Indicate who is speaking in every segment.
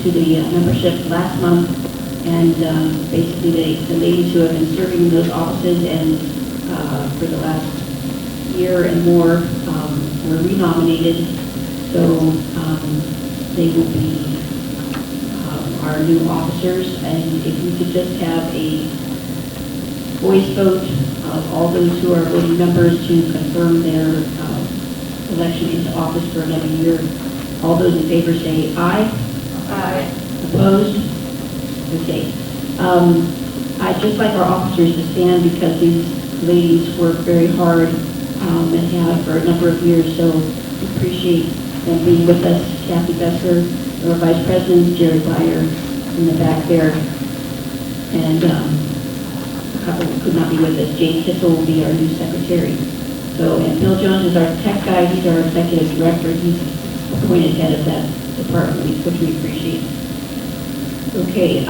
Speaker 1: to the membership last month, and basically the ladies who have been serving in those offices and for the last year and more were renominated, so they will be our new officers. And if we could just have a voice vote of all those who are voting members to confirm their election into office for another year. All those in favor say aye.
Speaker 2: Aye.
Speaker 1: Opposed? Okay. I'd just like our officers to stand because these ladies work very hard and have for a number of years, so we appreciate them being with us. Kathy Besser, our Vice President, Jerry Byer in the back there, and a couple who could not be with us. Jane Kissel will be our new secretary. So, and Bill Jones is our tech guy. He's our executive director. He's appointed head of that department, which we appreciate. Okay,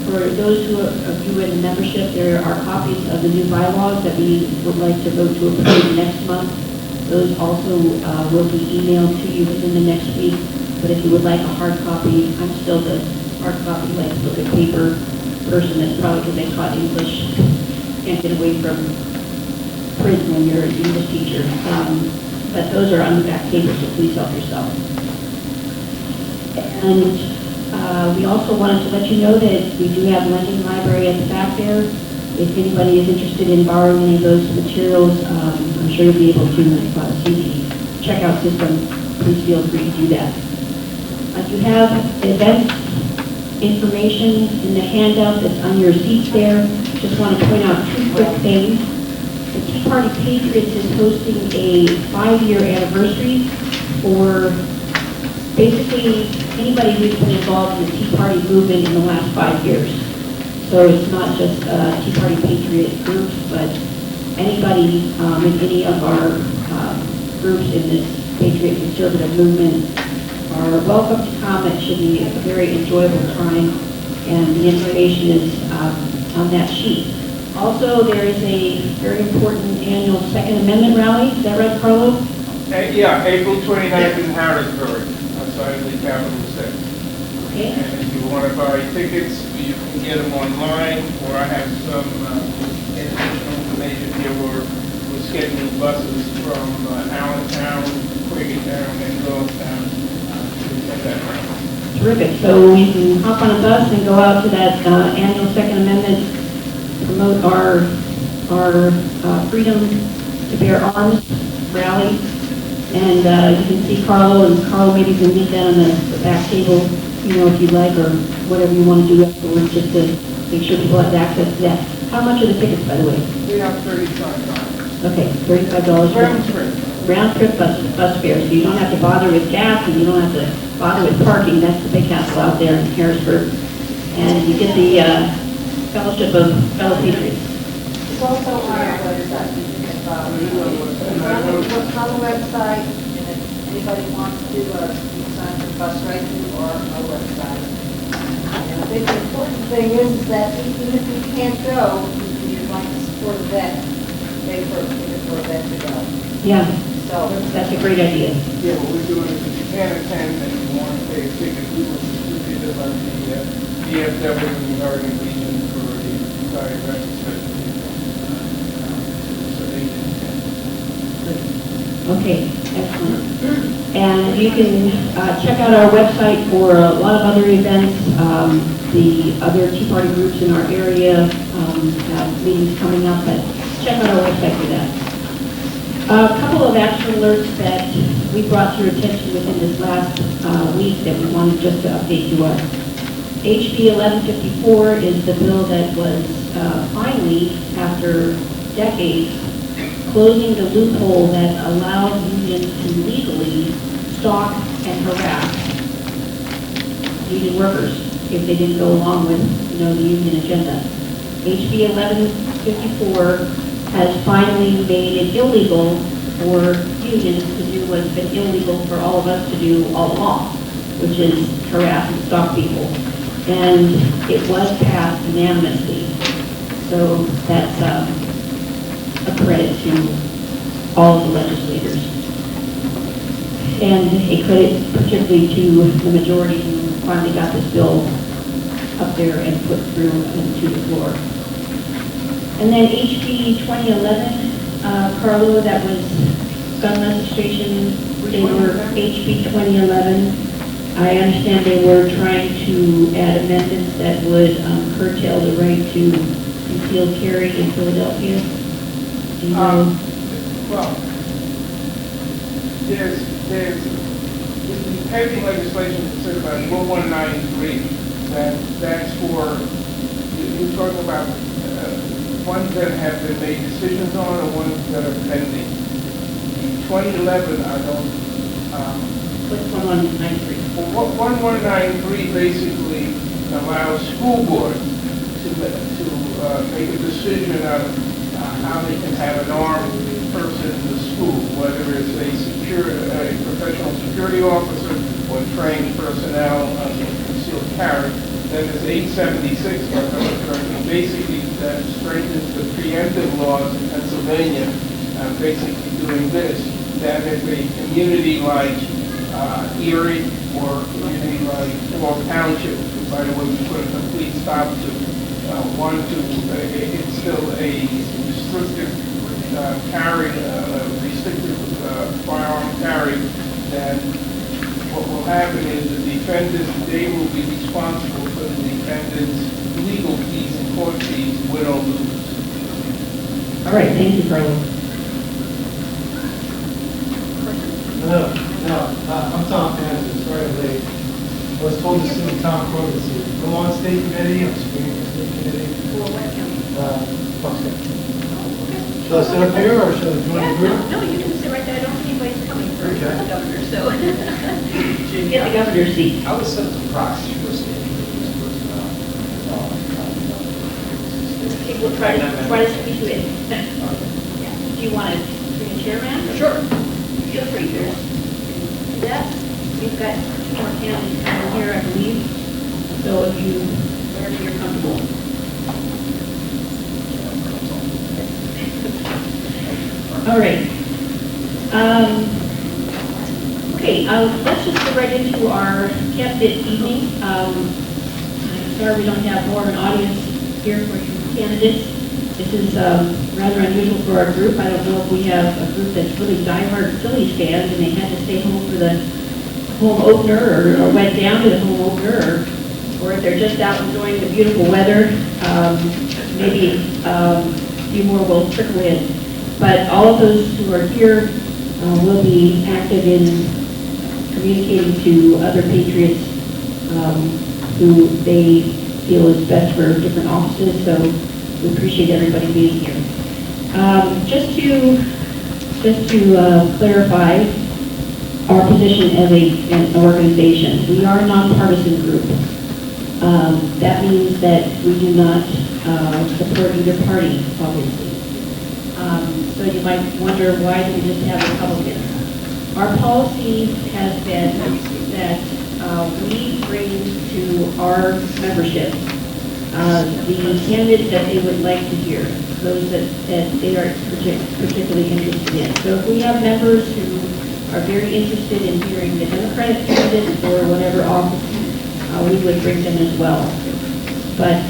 Speaker 1: for those of you in the membership, there are copies of the new bylaws that we would like to vote to approve next month. Those also will be emailed to you within the next week. But if you would like a hard copy, I'm still the hard copy, like look at paper person. That's probably because I taught English. Can't get away from print when you're an English teacher. But those are on the back table, so please help yourself. And we also wanted to let you know that we do have lending library at the back there. If anybody is interested in borrowing any of those materials, I'm sure you'll be able to see the checkout system. Please feel free to do that. You have event information in the handout that's on your seats there. Just want to point out two quick things. The Tea Party Patriots is hosting a 5-year anniversary for basically anybody who's been involved in the Tea Party movement in the last 5 years. So it's not just Tea Party Patriot groups, but anybody in any of our groups in this Patriot Conservative movement are welcome to come. It should be a very enjoyable time, and the information is on that sheet. Also, there is a very important annual Second Amendment rally. Is that right, Carlo?
Speaker 3: Yeah, April 29th in Harrisburg, outside of the Capitol City.
Speaker 1: Okay.
Speaker 3: And if you want to buy tickets, you can get them online, or I have some additional information here. We're scheduling buses from Allentown, Quakertown, and Doylestown to attend that rally.
Speaker 1: Terrific. So we can hop on a bus and go out to that annual Second Amendment, promote our freedom to bear arms rally. And you can see Carlo, and Carlo maybe can meet that on the back table, you know, if you'd like, or whatever you want to do afterwards, just to make sure people have access to that. How much are the tickets, by the way?
Speaker 3: We have $35.
Speaker 1: Okay, $35.
Speaker 3: Round trip.
Speaker 1: Round trip bus fare, so you don't have to bother with gas, and you don't have to bother with parking. That's the big hassle out there in Harrisburg. And you get the fellowship of fellow patriots.
Speaker 2: It's also on our website. It's on the website, and if anybody wants to, you can sign for bus racing or our website. And I think the important thing is that even if you can't go, you'd like to support a vet, pay for a ticket for a vet to go.
Speaker 1: Yeah,
Speaker 2: So
Speaker 1: that's a great idea.
Speaker 3: Yeah, what we're doing is if you can't attend and you want to pay a ticket, we will distribute it on the DFW and the American Legion for the entire veterans festival. So they can attend.
Speaker 1: Okay, excellent. And you can check out our website for a lot of other events. The other Tea Party groups in our area have meetings coming up, but check out our website for that. A couple of action alerts that we brought to your attention within this last week that we wanted just to update you on. HB 1154 is the bill that was finally, after decades, closing the loophole that allowed unions to legally stalk and harass union workers if they didn't go along with, the union agenda. HB 1154 has finally made it illegal for unions to do what's been illegal for all of us to do all along, which is harass and stalk people. And it was passed unanimously. So that's a credit to all of the legislators. And a credit particularly to the majority who finally got this bill up there and put through into the floor. And then HB 2011, Carlo, that was gun registration. They were HB 2011. I understand they were trying to add amendments that would curtail the right to concealed carry in Philadelphia. Do you know?
Speaker 3: Well, there's the pending legislation considered by 1193, that's for, you're talking about ones that have been made decisions on or ones that are pending. In 2011, I don't,
Speaker 1: What's 1193?
Speaker 3: well, 1193 basically allows school boards to make a decision on how they can have an armed person in the school, whether it's a professional security officer or trained personnel in concealed carry. Then there's 876, if I remember correctly, basically that strengthens the preemptive laws in Pennsylvania, basically doing this, that if a community like Erie or a community like Wall Township, by the way, we put a complete stop to it's still a restricted restricted firearm carry, then what will happen is the defendant, they will be responsible for the defendant's legal fees and court fees, widow lose.
Speaker 1: All right, thank you, Carlo.
Speaker 4: I'm Tom Francis, sorry I'm late. I was told to see Tom Corbett, go on state committee, I'm screening for state committee. Should I sit up here or should I join the group?
Speaker 1: No, you can sit right there. I don't think anybody's coming for
Speaker 4: Okay.
Speaker 1: the governor, so get the governor's seat.
Speaker 5: I was sent to proxy for state
Speaker 1: People try to squeeze you in. Yeah. Do you want to bring a chair around? Sure. Feel free to do that. We've got two more candidates over here, I believe. So if you, wherever you're comfortable. All right. Okay, let's just go right into our candidate evening. I'm sorry we don't have more of an audience here for candidates. This is rather unusual for our group. I don't know if we have a group that's really diehard Phillies fans and they had to stay home for the home opener or went down to the home opener or if they're just out enjoying the beautiful weather, maybe a few more will trickle in. But all of those who are here will be active in communicating to other patriots who they feel is best for different offices. So we appreciate everybody being here. Just to clarify our position as an organization, we are a nonpartisan group. That means that we do not support either party, obviously. So you might wonder, why do we just have Republicans? Our policy has been that we bring to our membership the candidates that they would like to hear, those that they are particularly interested in. So if we have members who are very interested in hearing the Democratic candidate for whatever office, we would bring them as well. But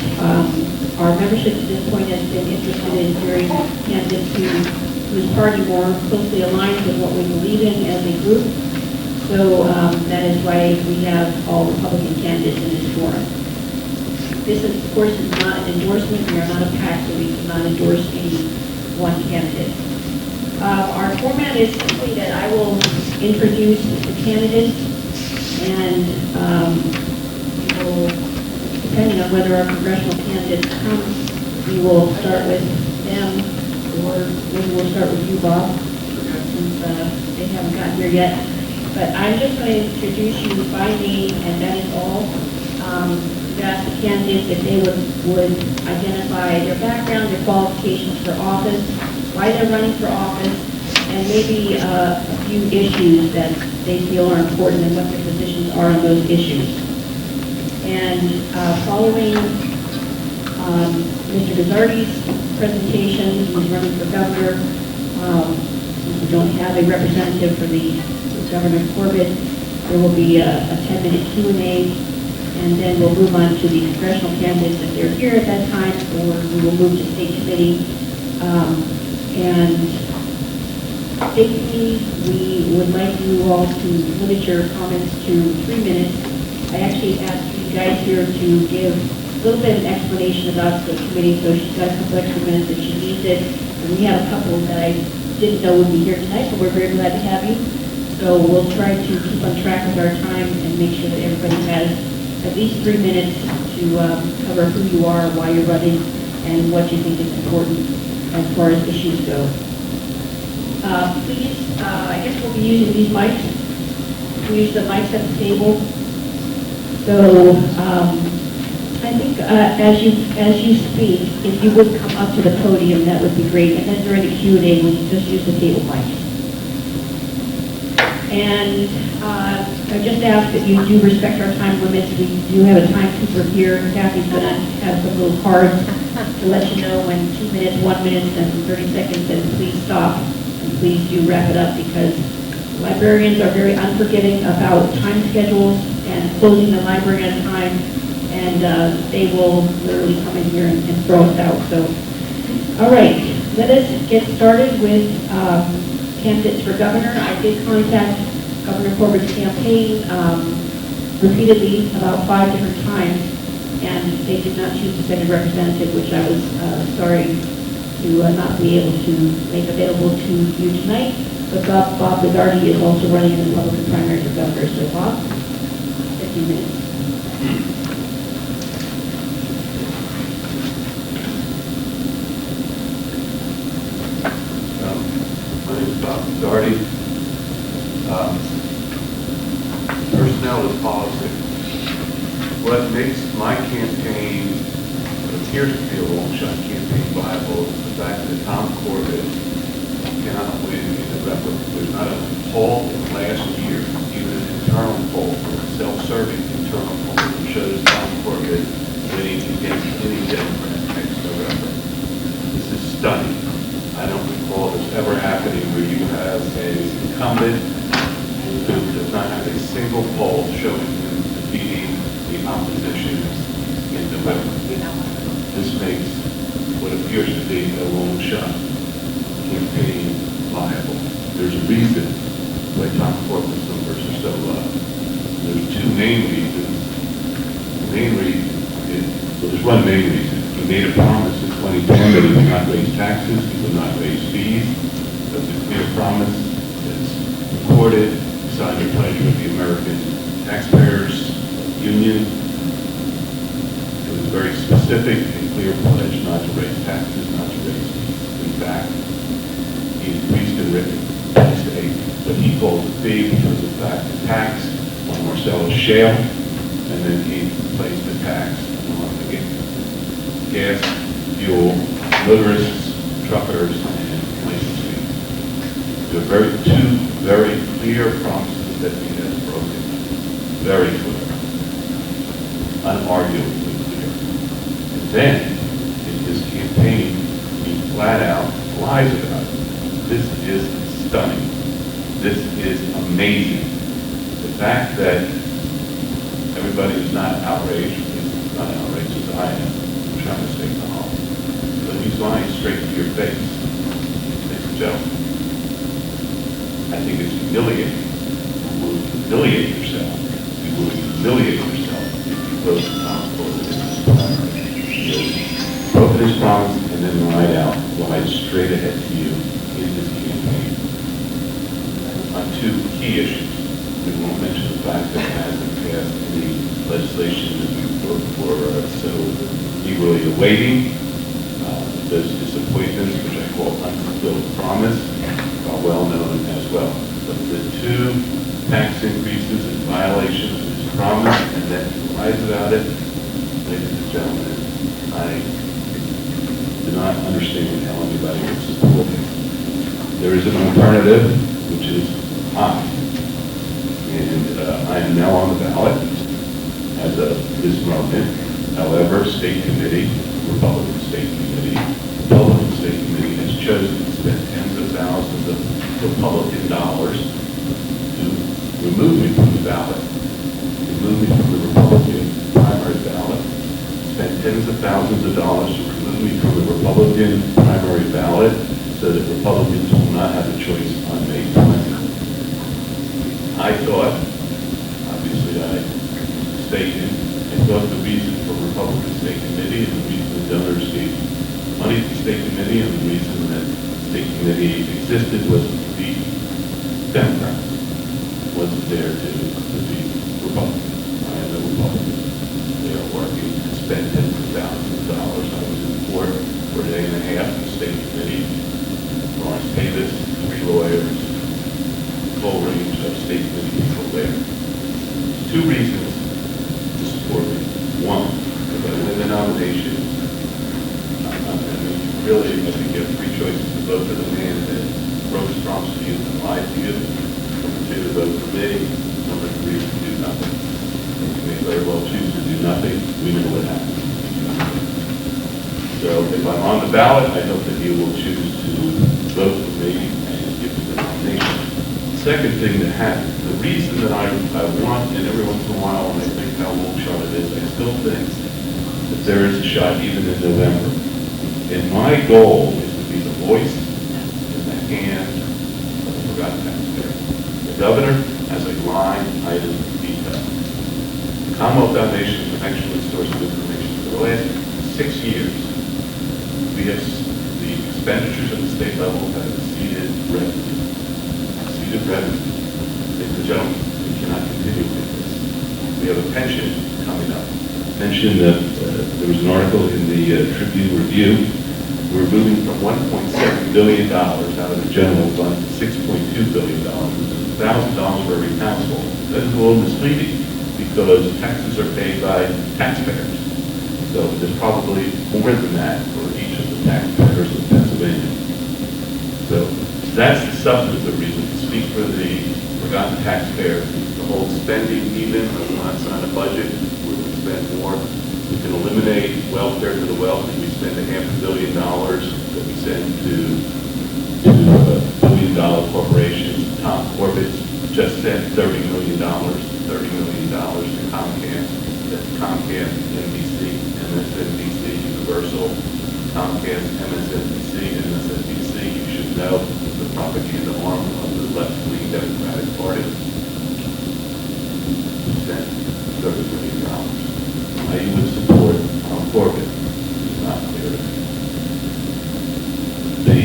Speaker 1: our membership at this point has been interested in hearing candidates whose party more closely aligns with what we believe in as a group. So that is why we have all Republican candidates in this forum. This, of course, is not an endorsement. We are not a PAC, so we cannot endorse any one candidate. Our format is simply that I will introduce the candidates, and we will, depending on whether our congressional candidates come, we will start with them, or maybe we'll start with you, Bob, since they haven't gotten here yet. But I'm just going to introduce you by name, and that is all. Ask the candidates if they would identify their background, their qualifications for office, why they're running for office, and maybe a few issues that they feel are important and what their positions are on those issues. And following Mr. Gazzardi's presentation, he's running for governor. Since we don't have a representative for the Governor Corbett, there will be a 10-minute Q&A and then we'll move on to the congressional candidates if they're here at that time, or we will move to state committee. And basically, we would like you all to limit your comments to 3 minutes. I actually asked you guys here to give a little bit of an explanation about the committee, so she's got a couple extra minutes if she needs it. And we have a couple that I didn't know would be here tonight, but we're very glad to have you. So we'll try to keep on track with our time and make sure that everybody has at least 3 minutes to cover who you are, why you're running, and what you think is important as far as issues go. Please, I guess we'll be using these mics. We use the mics at the table. So I think as you speak, if you would come up to the podium, that would be great. And then during the Q&A, we can just use the table mics. And I just ask that you do respect our time limits. We do have a timekeeper here. Kathy's going to have some little cards to let you know when 2 minutes, 1 minute, and 30 seconds, and please stop. And please do wrap it up, because librarians are very unforgiving about time schedules and closing the library on time, and they will literally come in here and throw us out. So, all right, let us get started with candidates for governor. I did contact Governor Corbett's campaign repeatedly, about 5 different times, and they did not choose to send a representative, which I was sorry to not be able to make available to you tonight. But Bob Bigardi is also running in the Republican primary for governor. So Bob, 15 minutes.
Speaker 6: My name is Bob Bigardi. Personnel is policy. What makes my campaign, what appears to be a long shot campaign, viable is the fact that Tom Corbett cannot win in November. There's not a poll in the last year, even an internal poll, a self-serving internal poll, that shows Tom Corbett winning against any Democrat next November. This is stunning. I don't recall this ever happening where you have an incumbent who does not have a single poll showing him defeating the opposition in November. This makes what appears to be a long shot campaign viable. There's a reason why Tom Corbett's numbers are so low. There's two main reasons. The main reason is, well, there's one main reason. He made a promise in 2010 that he would not raise taxes, he would not raise fees. That's a clear promise. It's recorded, signed a pledge with the American Taxpayers Union. It was a very specific and clear pledge not to raise taxes, not to raise fees. In fact, he increased and written what he called the fee, which was in fact a tax on Marcellus shale, and then he placed the tax on the gas, fuel, motorists, truckers, and license fees. There are two very clear promises that he has broken. Very clear. Unarguably clear. And then, in his campaign, he flat out lies about it. This is stunning. This is amazing. The fact that everybody is not outraged, is not outraged as I am. I'm trying to stay calm. But he's lying straight to your face, ladies and gentlemen. I think it's humiliating. You will humiliate yourself. You will humiliate yourself if you vote for Tom Corbett in this primary. He has broken his promise and then lied straight ahead to you in his campaign. On two key issues. We won't mention the fact that it hasn't passed any legislation that we voted for, so eagerly awaiting those disappointments, which I call unfulfilled promise, are well known as well. But the two tax increases in violation of his promise, and then he lies about it, ladies and gentlemen, I do not understand how anybody would support it. There is an alternative, which is I. And I am now on the ballot as of this moment. However, State Committee, Republican State Committee has chosen to spend tens of thousands of Republican dollars to remove me from the ballot, remove me from the Republican tens of thousands of dollars to remove me from the Republican primary ballot so that Republicans will not have a choice on May 20th. I thought, obviously I stated, I thought the reason for Republican State Committee and the reason the donors gave money to the State Committee and the reason that the State Committee existed was to defeat Democrats. Wasn't there to defeat Republicans. I am a Republican. They are working to spend tens of thousands of dollars. I was in court for a day and a half in the State Committee. Lawrence Davis, 3 lawyers, full range of State Committee people there. 2 reasons to support me. 1, if I win the nomination, really, I think you have 3 choices to vote for the man that broke his promise to you and lied to you. Number 2, to vote for me. Number 3, to do nothing. You may very well choose to do nothing. We know what happens. So if I'm on the ballot, I hope that you will choose to vote for me and give me the nomination. The second thing that happens, the reason that I want, and every once in a while when I think how long shot it is, I still think that there is a shot even in November. And my goal is to be the voice in the hand of the forgotten taxpayer. The governor has a line item veto. The Commonwealth Foundation is an excellent source of information. For the last 6 years, we have, the expenditures at the state level have exceeded revenue. Exceeded revenue. Ladies and gentlemen, we cannot continue with this. We have a pension coming up. Mentioned that there was an article in the Tribune Review. We're moving from $1.7 billion out of the general fund to $6.2 billion, which is $1,000 for every household. That is a little misleading because taxes are paid by taxpayers. So there's probably more than that for each of the taxpayers in Pennsylvania. So that's the substantive reason to speak for the forgotten taxpayer. The whole spending even, when it's not a budget, we would spend more. We can eliminate welfare to the wealthy. We spend $500 million that we send to billion-dollar corporations. Tom Corbett's just sent $30 million to Comcast. That's Comcast, NBC, MSNBC, Universal, Comcast, MSNBC, MSNBC. You should know the propaganda arm of the left-wing Democratic Party. We sent $30 million. How you would support Tom Corbett is not clear. The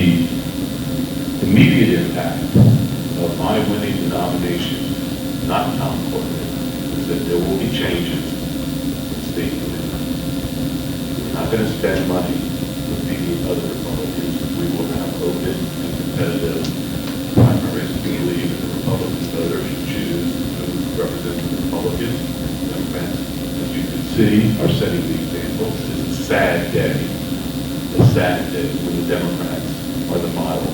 Speaker 6: immediate impact of my winning the nomination, not Tom Corbett, is that there will be changes in state committee. We're not going to spend money defeating other Republicans. We will have open and competitive primaries. We believe that the Republican voters should choose who represent the Republicans and Democrats. You can see are setting the example. This is a sad day when the Democrats are the model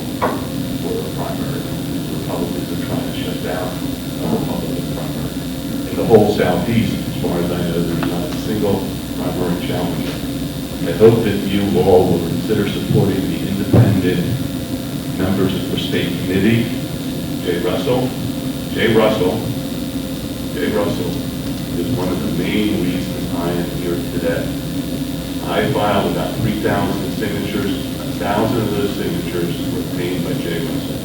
Speaker 6: for a primary. The Republicans are trying to shut down a Republican primary. In the whole Southeast, as far as I know, there's not a single primary challenger. I hope that you all will consider supporting the independent members of the state committee. Jay Russell is one of the main reasons I am here today. I filed about 3,000 signatures. 1,000 of those signatures were obtained by Jay Russell.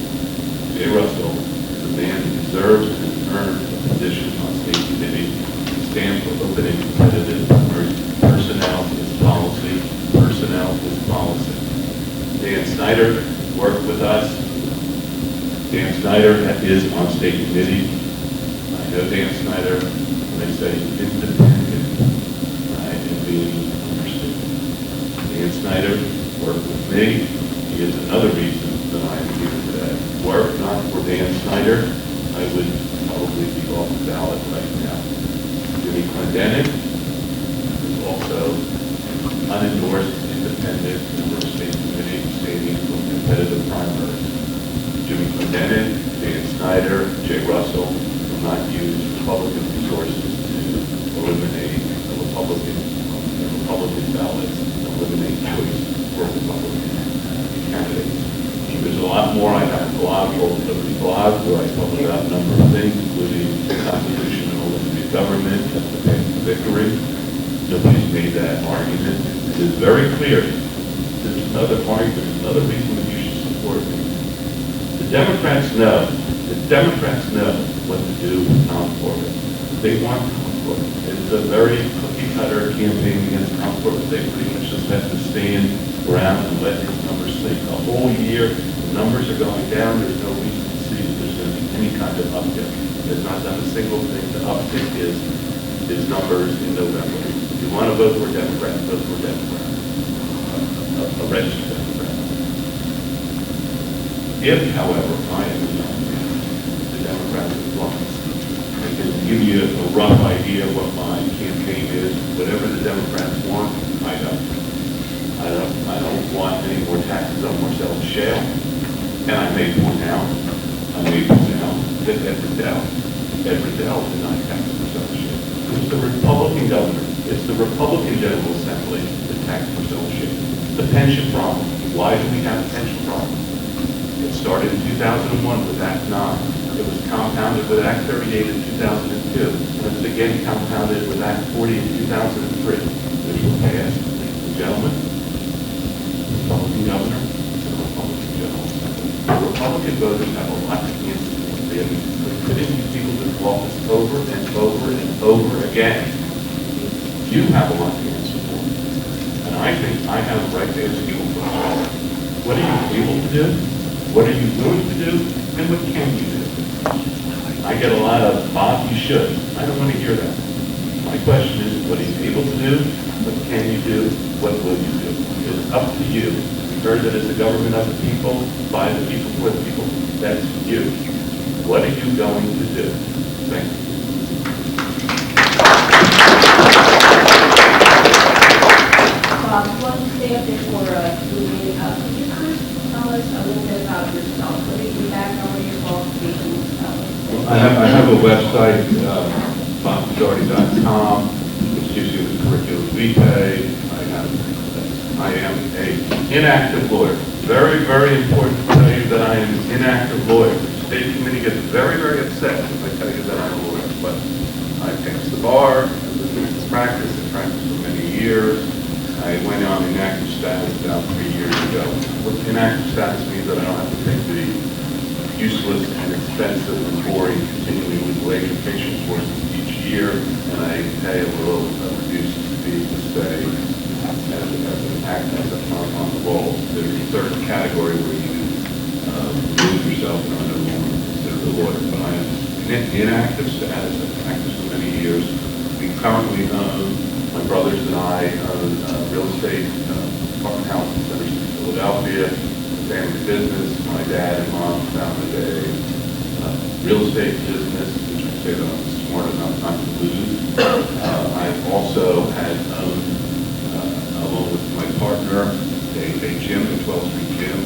Speaker 6: Jay Russell is a man who deserves and has earned a position on state committee. He stands for open and competitive personnel is policy. Personnel is policy. Dan Snyder worked with us. Dan Snyder is on state committee. I know Dan Snyder. They say independent, right, and being understood. Dan Snyder worked with me. He is another reason that I am here today. Were it not for Dan Snyder, I would probably be off the ballot right now. Jimmy Clendenin is also an unendorsed independent member of state committee standing for competitive primaries. Jimmy Clendenin, Dan Snyder, Jay Russell will not use Republican resources to eliminate the Republican ballots, eliminate choice for Republican candidates. There's a lot more. I have a blog called Liberty Blog where I talk about a number of things, including constitutional and limited government, the path to victory. Nobody's made that argument. It is very clear. This is another argument, another reason that you should support me. The Democrats know what to do with Tom Corbett. They want Tom Corbett. It's a very cookie-cutter campaign against Tom Corbett. They pretty much just have to stand around and let his numbers sink. A whole year, the numbers are going down. There's no reason to see that there's going to be any kind of uptick. There's not done a single thing to uptick his numbers in November. If you want to vote for a Democrat, vote for a Democrat, a registered Democrat. If, however, I am the Democrat is lost, I can give you a rough idea of what my campaign is. Whatever the Democrats want, I don't. I don't want any more taxes on Marcellus Shale. And I may point out that Edward Dell denied taxes on Marcellus Shale. It's the Republican governor. It's the Republican General Assembly that taxed Marcellus Shale. The pension problem. Why do we have a pension problem? It started in 2001 with Act 9. It was compounded with Act 38 in 2002. And it was again compounded with Act 40 in 2003. Which were passed, ladies and gentlemen, Republican governor and the Republican General Assembly. The Republican voters have a lot to answer for. They have been putting these people to office over and over and over again. You have a lot to answer for. And I think I have the right to ask you a question. What are you able to do? What are you going to do? And what can you do? I get a lot of, Bob, you should. I don't want to hear that. My question is, what are you able to do? What can you do? What will you do? It's up to you. We heard that it's a government of the people, by the people, for the people. That's you. What are you going to do? Thank you.
Speaker 1: Bob, why don't you stay up there for the meeting? Could you first tell us a little bit about yourself? What is your background, what are your qualifications?
Speaker 6: I have a website, bobmajority.com, which gives you the curriculum vitae. I am an inactive lawyer. Very, very important to tell you that I am an inactive lawyer. The state committee gets very, very upset if I tell you that I'm a lawyer. But I passed the bar, I was in practice, I practiced for many years. I went on inactive status about 3 years ago. What inactive status means that I don't have to take the useless and expensive and boring continuing legal aid education courses each year, and I pay a little reduced fee to stay as on the roll. There's a certain category where you remove yourself and are no longer considered a lawyer, but I am in inactive status. I've practiced for many years. We currently own, my brothers and I own real estate, apartment house in Center City, Philadelphia, family business. My dad and mom founded a real estate business, which I say that I'm smart enough not to lose. I've also had owned, along with my partner, a gym, a 12th Street gym.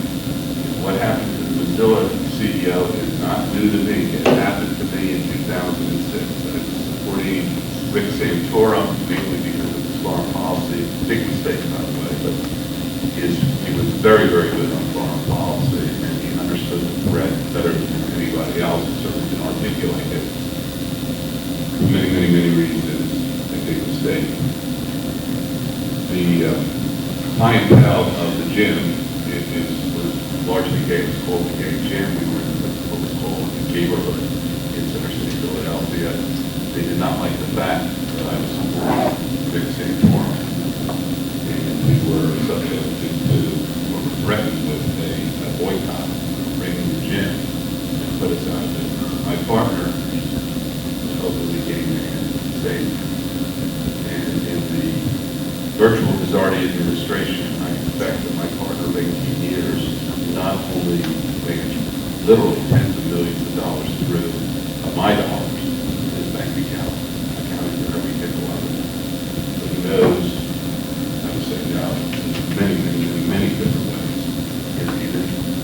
Speaker 6: What happened to the Mozilla CEO is not new to me. It happened to me in 2006. I was supporting Rick Santorum, mainly because of his foreign policy. Big mistake, by the way, but he was very, very good on foreign policy, and he understood the threat better than anybody else, and certainly can articulate it. For many, many, many reasons, a big mistake. The clientele of the gym was largely gay. It was called the Gay Gym. We were in what was called the neighborhood in Center City, Philadelphia. They did not like the fact that I was supporting Rick Santorum. And we were subjected to, or were threatened with a boycott, bringing the gym and put us out of business. My partner, an openly gay man, safe. And in the virtual majority administration, I expect that my partner of 18 years not only made literally tens of millions of dollars through my dollars in his bank account, accounting for every nickel of it. But he knows how to say no in many, many, many, many different ways. He's a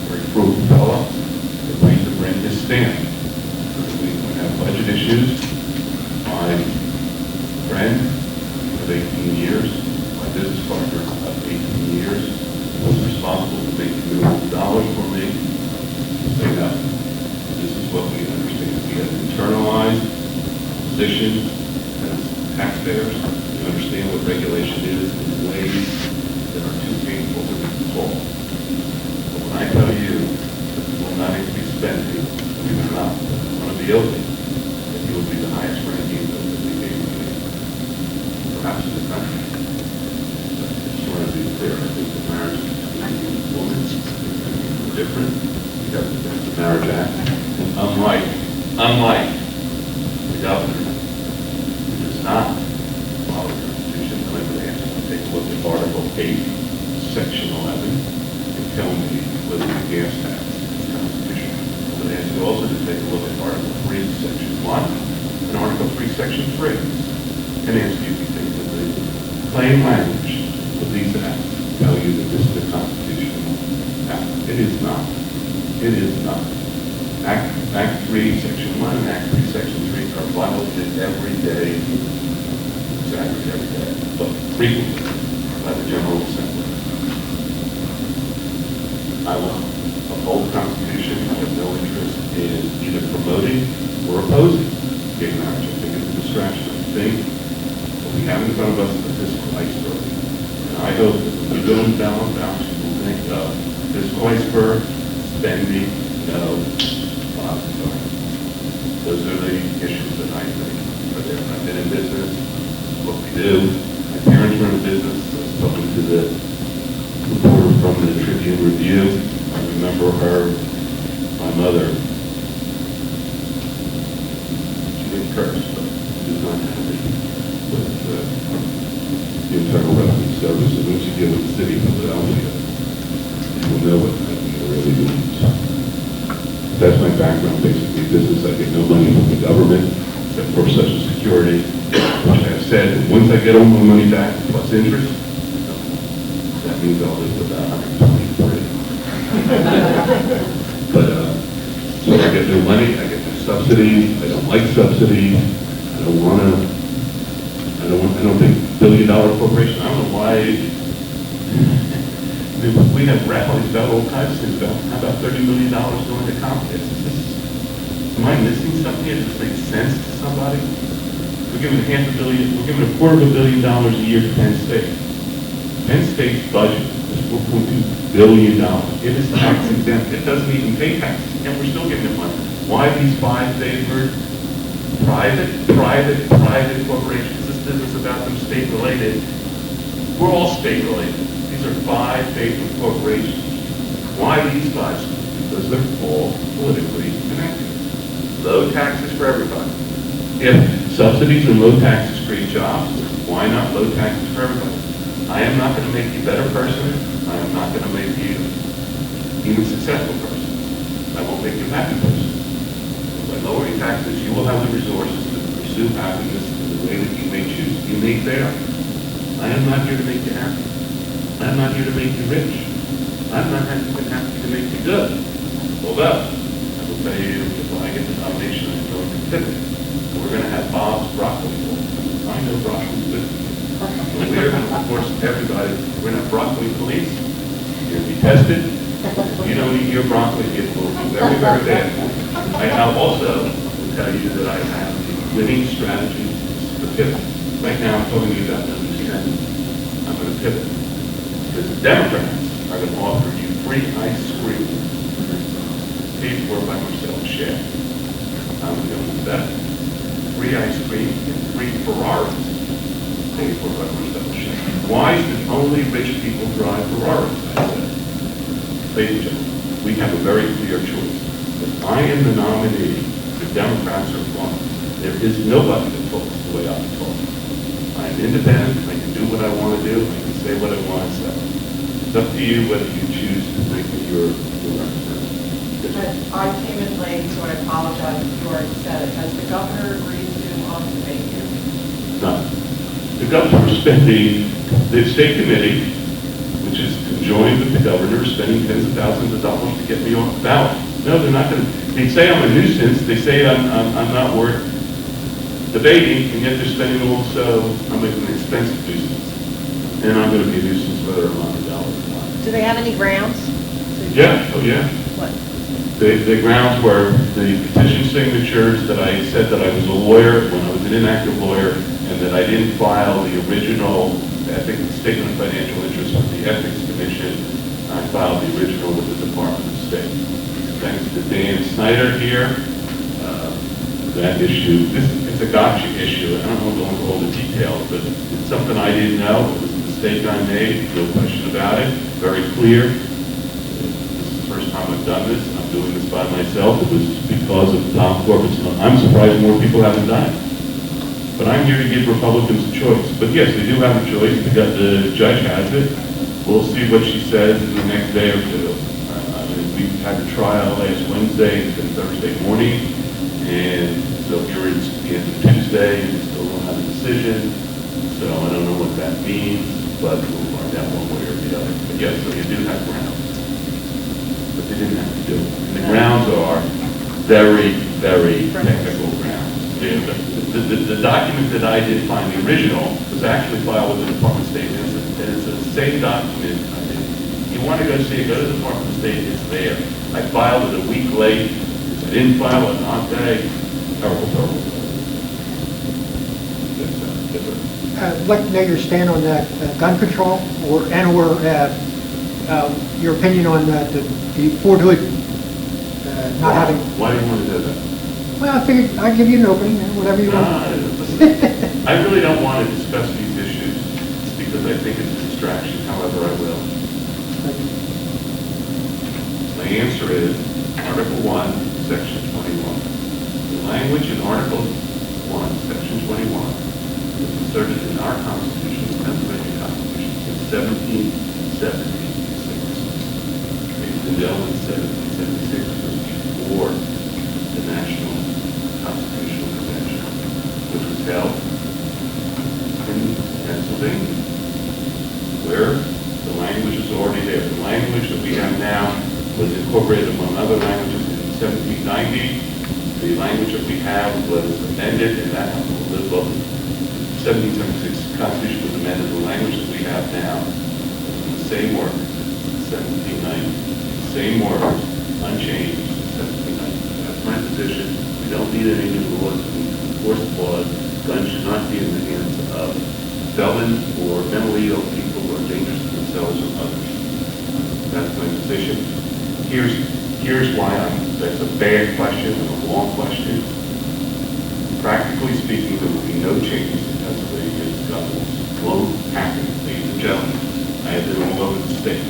Speaker 6: very frugal fellow, but ready to bring his stamp. We have budget issues. My friend of 18 years, my business partner of 18 years, was responsible for making millions of dollars for me. Say no. This is what we understand. We have internalized position as taxpayers. We understand what regulation is in ways that are too painful to recall. But when I tell you that we will not increase spending, we will not, I want to be open, that you will be the highest ranking of the debate perhaps in the country. But I just want to be clear, I think the marriage between women is different. We have the Marriage Act, and unlike the governor, who does not follow the Constitution, I'm going to ask you to take a look at Article 8, Section 11, and tell me whether the gas tax is constitutional. I'm going to ask you also to take a look at Article 3, Section 1, and Article 3, Section 3, and ask you if you think that the plain language of these acts tell you that this is a constitutional act. It is not. It is not. Act 3, Section 1, and Act 3, Section 3 are violated every day, exactly every day, but frequently by the General Assembly. I will uphold the Constitution. I have no interest in either promoting or opposing gay marriage. I think it's a distraction. I think what we have in front of us is a fiscal iceberg. And I hope that when we go and balance out, we will think of fiscal iceberg, spending, no, bottom line. Those are the issues that I think are there. I've been in business, what we do. My parents were in business. I was talking to the reporter from the Tribune Review. I remember her, my mother. She didn't curse, but she was not happy with the Internal Revenue Service. And when she deal with the city of Philadelphia, you will know what that really means. That's my background, basically. Business, I get no money from the government, except for Social Security, which I have said, that once I get all my money back, plus interest, that means I'll live with about 123. But, so I get no money, I get no subsidies, I don't like subsidies, I don't think billion-dollar corporation, I don't know why. We have rallies about all kinds of things, about how about $30 million going to contests. Am I missing something here? Does this make sense to somebody? We're giving $500 million, we're giving $250 million a year to Penn State. Penn State's budget is $4.2 billion. It is tax exempt. It doesn't even pay taxes, and we're still giving them money. Why these five favored private corporations? This business about them state-related. We're all state-related. These are five favored corporations. Why these five? Because they're all politically connected. Low taxes for everybody. If subsidies and low taxes create jobs, why not low taxes for everybody? I am not going to make you a better person. I am not going to make you even a successful person. I won't make you a happy person. By lowering taxes, you will have the resources to pursue happiness in the way that you may choose. You may fail. I am not here to make you happy. I'm not here to make you rich. I'm not happy to make you good. Although, I will tell you, if I get the nomination, I'm going to pivot. We're going to have Bob's Broccoli Bowl. I know broccoli's good. We're going to, of course, everybody, we're going to have broccoli police. You're going to be tested. If you don't eat your broccoli, it will be very, very bad. I also will tell you that I have winning strategies for pivot. Right now, I'm talking to you about number 10. I'm going to pivot. Because the Democrats are going to offer you free ice cream, paid for by Marcel Shea. I'm going to do that. Free ice cream and free Ferraris, paid for by Marcel Shea. Why should only rich people drive Ferraris? I said. Ladies and gentlemen, we have a very clear choice. If I am the nominee, the Democrats are one. There is nobody that talks the way I talk. I am independent. I can do what I want to do. I can say what I want to say. It's up to you whether you choose to make me your representative.
Speaker 2: I came in late, so I apologize if you already said it. Has the governor agreed to debate you?
Speaker 6: No. The governor is spending, the state committee, which is conjoined with the governor, spending tens of thousands of dollars to get me off the ballot. No, they're not going to. They say I'm a nuisance. They say I'm not worth debating, and yet they're spending also, I'm an expensive nuisance. And I'm going to be a nuisance whether I'm on the ballot or not.
Speaker 2: Do they have any grounds?
Speaker 6: Yeah, oh yeah.
Speaker 2: What?
Speaker 6: The grounds were the petition signatures, that I said that I was a lawyer when I was an inactive lawyer, and that I didn't file the original ethics statement of financial interest with the Ethics Commission. I filed the original with the Department of State. Thanks to Dan Snyder here, that issue, it's a gotcha issue. I don't want to go into all the details, but it's something I didn't know. It was a mistake I made, no question about it, very clear. First time I've done this, I'm doing this by myself. It was because of Tom Corbett's. I'm surprised more people haven't done it. But I'm here to give Republicans a choice. But yes, they do have a choice. The judge has it. We'll see what she says in the next day or two. We had a trial last Wednesday and Thursday morning, and so here it's the end of Tuesday, and we still don't have a decision. So I don't know what that means, but we'll find out one way or the other. But yes, so you do have grounds. But they didn't have to do it. And the grounds are very, very technical grounds. The document that I did find, the original, was actually filed with the Department of State. And it's the same document. You want to go see it, go to the Department of State, it's there. I filed it a week late. I didn't file it on day. Terrible.
Speaker 7: I'd like to know your stand on that gun control, or your opinion on the Fort Hood not having.
Speaker 6: Why do you want to do that?
Speaker 7: Well, I figured I'd give you an opening, whatever you want.
Speaker 6: I really don't want to discuss these issues because I think it's a distraction. However, I will. My answer is Article 1, Section 21. The language in Article 1, Section 21 was inserted in our Constitution, the Pennsylvania Constitution, in 1776. Ladies and gentlemen, 1776 was before the National Constitutional Convention, which was held in Pennsylvania, where the language is already there. The language that we have now was incorporated among other languages in 1790. The language that we have was amended, and that the 1776 Constitution was amended. The language that we have now, the same word, 1790, same words, unchanged, 1790. That's my position. We don't need any new laws. We enforce laws. Guns should not be in the hands of felons or mentally ill people who are dangerous to themselves or others. That's my position. Here's why that's a bad question and a long question. Practically speaking, there will be no changes in Pennsylvania's governance. Won't happen, ladies and gentlemen. I have been all over the state.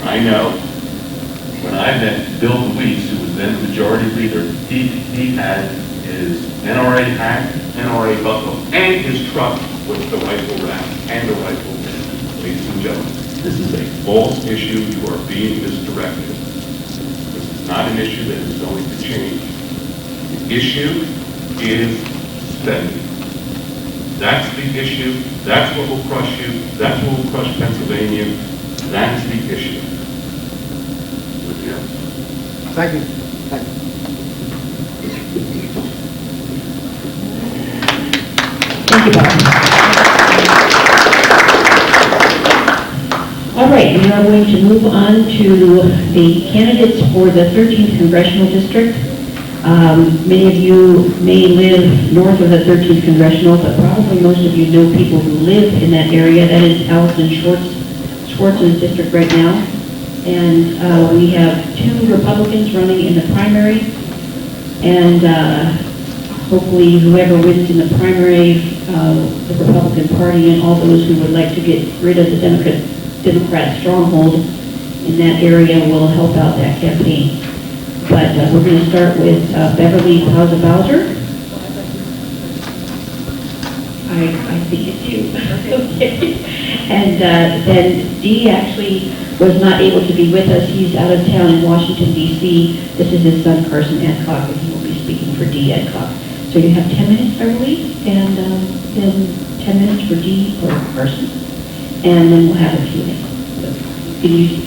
Speaker 6: I know. When I met Bill Luis, who was then the majority leader, he had his NRA hat, NRA buckle, and his truck with the rifle rack and the rifle pin. Ladies and gentlemen, this is a false issue. You are being misdirected. This is not an issue that is going to change. The issue is spending. That's the issue. That's what will crush you. That's what will crush Pennsylvania. That is the issue.
Speaker 7: Thank you. Thank you.
Speaker 1: Thank you, Bob. All right, we are going to move on to the candidates for the 13th Congressional District. Many of you may live north of the 13th Congressional, but probably most of you know people who live in that area. That is Allison Schwartz's district right now. And we have 2 Republicans running in the primary. And hopefully whoever wins in the primary, the Republican Party and all those who would like to get rid of the Democrat stronghold in that area will help out that campaign. But we're going to start with Beverly Pausa-Bowser. I think it's you. Okay. And then Dee actually was not able to be with us. He's out of town in Washington, D.C. This is his son, Carson Adcock, and he will be speaking for Dee Adcock. So you have 10 minutes, Beverly, and then 10 minutes for Dee or Carson, and then we'll have a Q&A. So can you...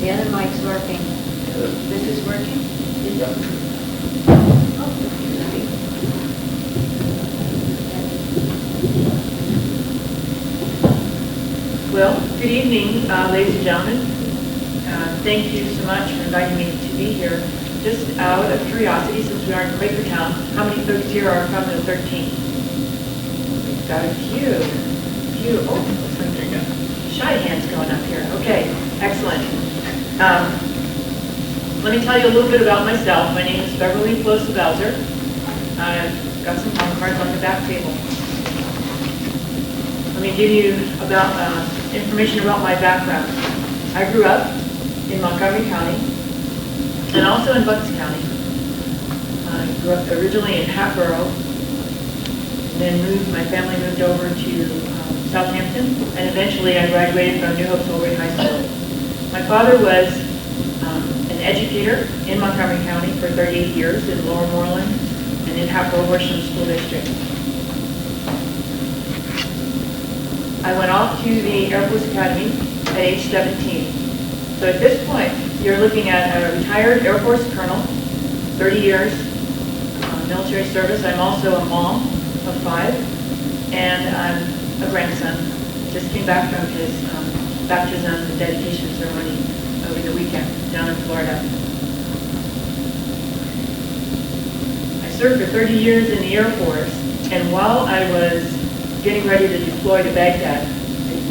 Speaker 2: The other mic's working. This is working?
Speaker 8: Well, good evening, ladies and gentlemen. Thank you so much for inviting me to be here. Just out of curiosity, since we are in Quakertown, how many folks here are from the 13th? We've got a few. Oh, looks like there you go. Shy hands going up here. Okay, excellent. Let me tell you a little bit about myself. My name is Beverly Flosser-Belzer. I've got some phone cards on the back table. Let me give you information about my background. I grew up in Montgomery County and also in Bucks County. I grew up originally in Hatboro, and then my family moved over to Southampton, and eventually I graduated from New Hope Solway High School. My father was an educator in Montgomery County for 38 years in Lower Moreland and in Hatboro Horsham School District. I went off to the Air Force Academy at age 17. So at this point, you're looking at a retired Air Force colonel, 30 years military service. I'm also a mom of 5, and I'm a grandson. Just came back from his baptism and dedication ceremony over the weekend down in Florida. I served for 30 years in the Air Force, and while I was getting ready to deploy to Baghdad,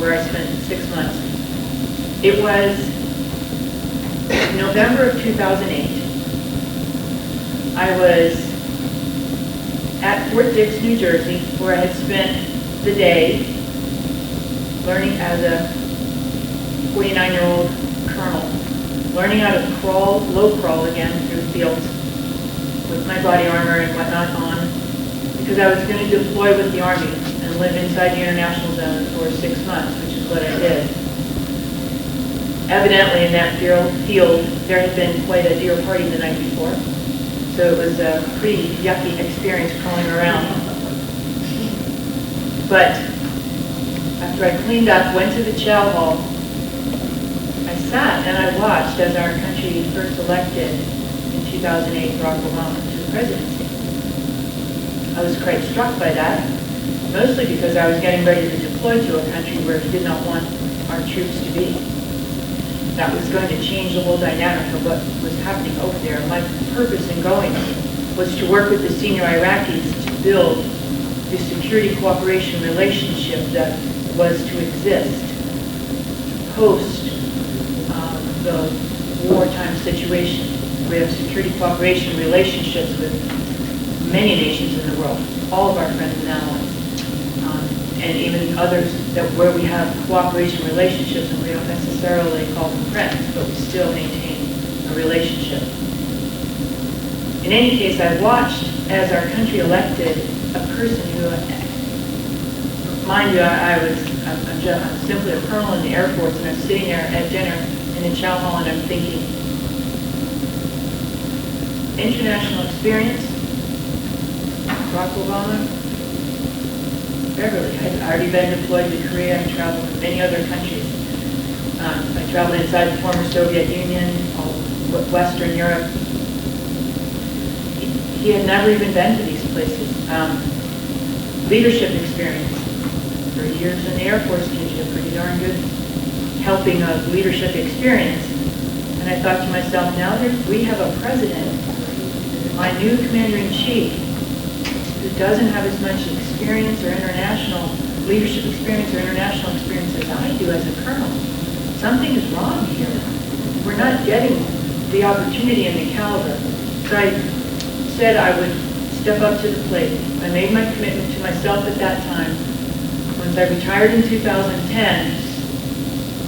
Speaker 8: where I spent 6 months, it was November of 2008. I was at Fort Dix, New Jersey, where I had spent the day learning as a 49-year-old colonel, learning how to crawl, low crawl again through the fields with my body armor and whatnot on, because I was going to deploy with the Army and live inside the international zone for 6 months, which is what I did. Evidently in that field, there had been quite a deer party the night before, so it was a pretty yucky experience crawling around. But after I cleaned up, went to the chow hall, I sat and I watched as our country first elected in 2008 Barack Obama to the presidency. I was quite struck by that, mostly because I was getting ready to deploy to a country where he did not want our troops to be. That was going to change the whole dynamic of what was happening over there. My purpose in going was to work with the senior Iraqis to build the security cooperation relationship that was to exist post the wartime situation. We have security cooperation relationships with many nations in the world, all of our friends and allies. And even others where we have cooperation relationships and we don't necessarily call them friends, but we still maintain a relationship. In any case, I watched as our country elected a person who, mind you, I'm simply a colonel in the Air Force, and I'm sitting there at dinner in the chow hall and I'm thinking, international experience, Barack Obama, Beverly. I'd already been deployed to Korea and traveled to many other countries. I traveled inside the former Soviet Union, Western Europe. He had never even been to these places. Leadership experience. 30 years in the Air Force gives you a pretty darn good helping of leadership experience. And I thought to myself, now that we have a president, my new commander-in-chief, who doesn't have as much experience or international leadership experience or international experience as I do as a colonel. Something is wrong here. We're not getting the opportunity and the caliber. So I said I would step up to the plate. I made my commitment to myself at that time. Once I retired in 2010,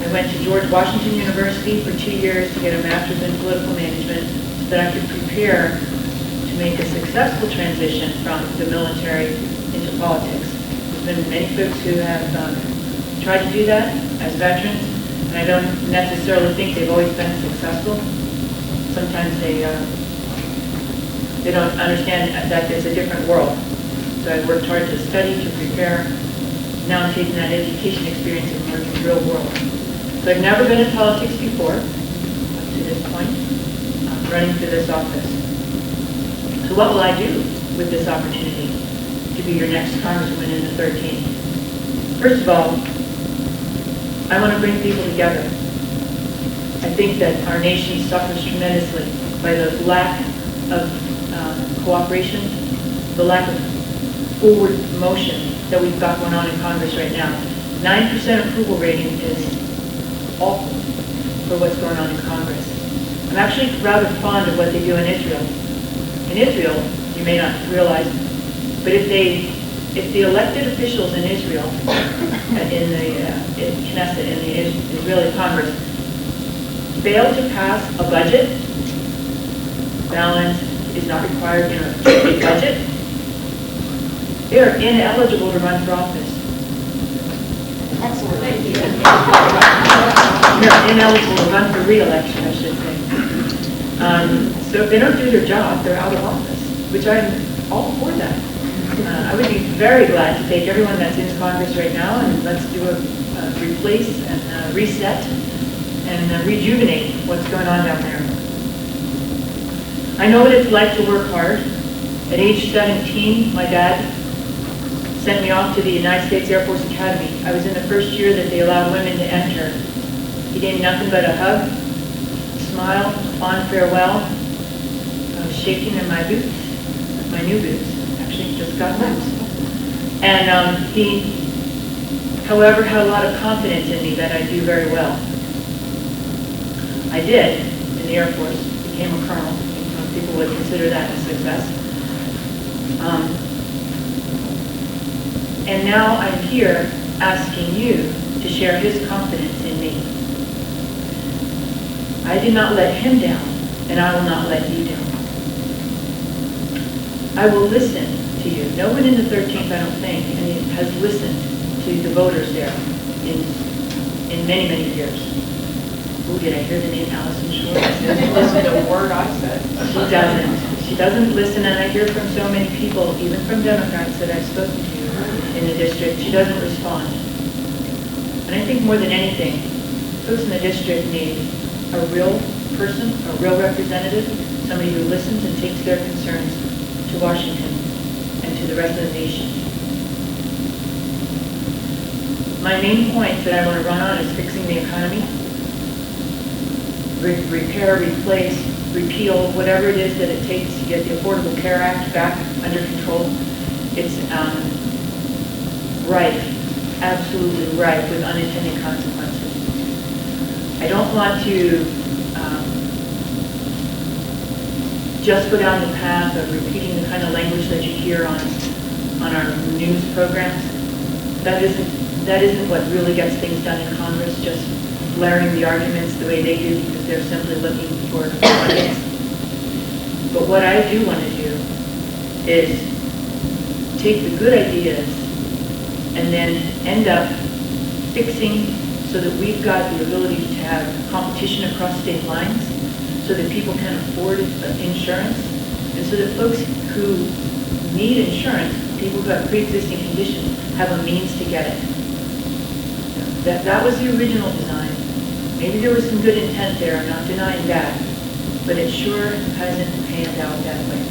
Speaker 8: I went to George Washington University for 2 years to get a master's in political management so that I could prepare to make a successful transition from the military into politics. There's been many folks who have tried to do that as veterans, and I don't necessarily think they've always been successful. Sometimes they don't understand that it's a different world. So I've worked hard to study, to prepare. Now I'm taking that education experience and working in the real world. So I've never been in politics before, up to this point. I'm running for this office. So what will I do with this opportunity to be your next congresswoman in the 13th? First of all, I want to bring people together. I think that our nation suffers tremendously by the lack of cooperation, the lack of forward motion that we've got going on in Congress right now. 9% approval rating is awful for what's going on in Congress. I'm actually rather fond of what they do in Israel. In Israel, you may not realize, but if the elected officials in Israel, in Knesset, in the Israeli Congress, fail to pass a budget, balance is not required in a budget, they are ineligible to run for office.
Speaker 2: Excellent.
Speaker 8: They're ineligible to run for re-election, I should say. So if they don't do their job, they're out of office, which I'm all for that. I would be very glad to take everyone that's in Congress right now and let's do a replace and reset and rejuvenate what's going on down there. I know what it's like to work hard. At age 17, my dad sent me off to the United States Air Force Academy. I was in the first year that they allowed women to enter. He gave me nothing but a hug, a smile, a fond farewell. I was shaking in my boots, my new boots, actually just got boots. And he, however, had a lot of confidence in me that I'd do very well. I did in the Air Force, became a colonel. Most people would consider that a success. And now I'm here asking you to share his confidence in me. I did not let him down, and I will not let you down. I will listen to you. No one in the 13th, I don't think, has listened to the voters there in many, many years. Oh, did I hear the name Allison Short?
Speaker 2: She doesn't listen to a word I said.
Speaker 8: She doesn't. She doesn't listen, and I hear from so many people, even from Democrats that I've spoken to in the district, she doesn't respond. And I think more than anything, folks in the district need a real person, a real representative, somebody who listens and takes their concerns to Washington and to the rest of the nation. My main point that I want to run on is fixing the economy. Repair, replace, repeal, whatever it is that it takes to get the Affordable Care Act back under control. It's rife, absolutely rife with unintended consequences. I don't want to just go down the path of repeating the kind of language that you hear on our news programs. That isn't what really gets things done in Congress, just blaring the arguments the way they do because they're simply looking for audience. But what I do want to do is take the good ideas and then end up fixing so that we've got the ability to have competition across state lines, so that people can afford insurance, and so that folks who need insurance, people who have pre-existing conditions, have a means to get it. That was the original design. Maybe there was some good intent there, I'm not denying that, but it sure hasn't panned out that way.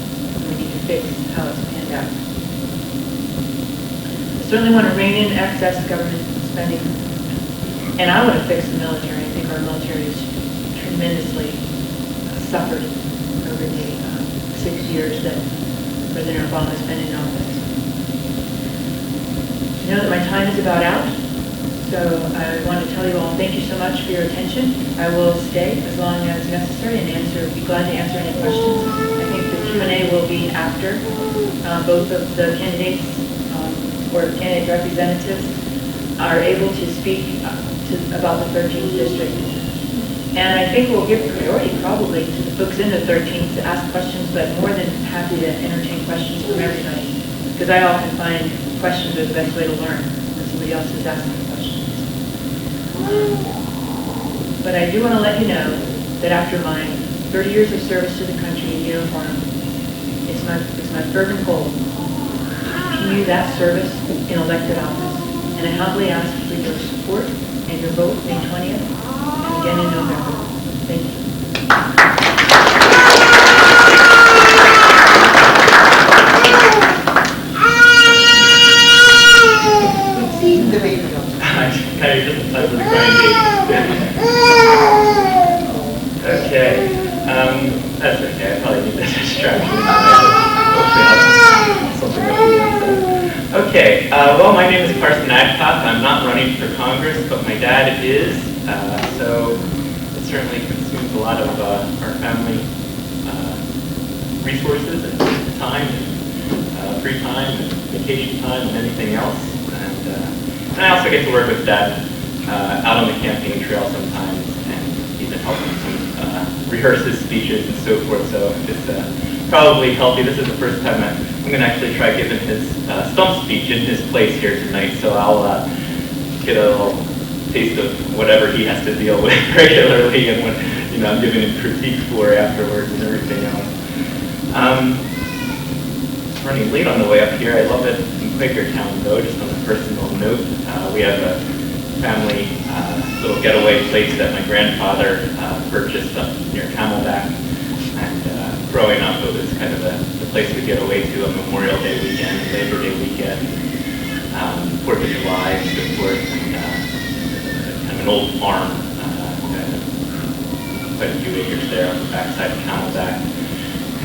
Speaker 8: We need to fix how it's panned out. I certainly want to rein in excess government spending, and I want to fix the military. I think our military has tremendously suffered over the 6 years that President Obama has been in office. I know that my time is about out, so I want to tell you all thank you so much for your attention. I will stay as long as necessary and be glad to answer any questions. I think the Q&A will be after both of the candidates or candidate representatives are able to speak about the 13th district. And I think we'll give priority probably to the folks in the 13th to ask questions, but more than happy to entertain questions from everybody. Because I often find questions are the best way to learn when somebody else is asking questions. But I do want to let you know that after my 30 years of service to the country in uniform, it's my fervent goal to continue that service in elected office. And I humbly ask for your support and your vote May 20th and again in November. Thank you.
Speaker 2: See the baby.
Speaker 5: Kind of different type of the grind.
Speaker 9: Okay, well, my name is Carson Adcock. I'm not running for Congress, but my dad is, so it certainly consumes a lot of our family resources and time, and free time, and vacation time, and anything else. And I also get to work with Dad out on the campaign trail sometimes, and even helping him rehearse his speeches and so forth. So it's probably healthy. This is the first time I'm going to actually try giving his stump speech in his place here tonight. So I'll get a little taste of whatever he has to deal with regularly, and what I'm giving him critique for afterwards and everything else. Running late on the way up here. I love it in Quakertown, though. Just on a personal note, we have a family little getaway place that my grandfather purchased up near Camelback. And growing up, it was kind of the place to get away to on Memorial Day weekend, Labor Day weekend, 4th of July, and so forth. And kind of an old farm, quite a few acres there on the backside of Camelback.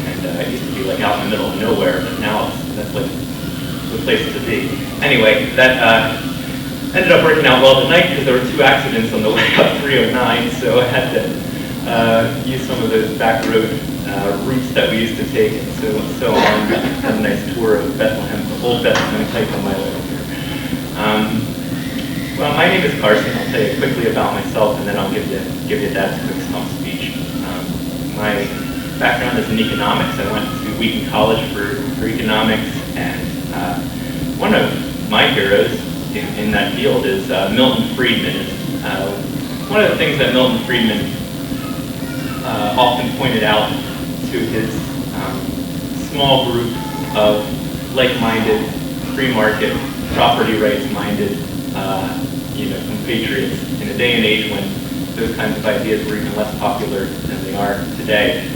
Speaker 9: And it used to be like out in the middle of nowhere, but now that's like the place to be. Anyway, that ended up working out well tonight because there were 2 accidents on the way up 309, so I had to use some of those back road routes that we used to take, and so on. Had a nice tour of Bethlehem, old Bethlehem type on my way over here. Well, my name is Carson. I'll tell you quickly about myself, and then I'll give you Dad's quick stump speech. My background is in economics. I went to Wheaton College for economics, and one of my heroes in that field is Milton Friedman. One of the things that Milton Friedman often pointed out to his small group of like-minded, free market, property rights-minded, compatriots in a day and age when those kinds of ideas were even less popular than they are today.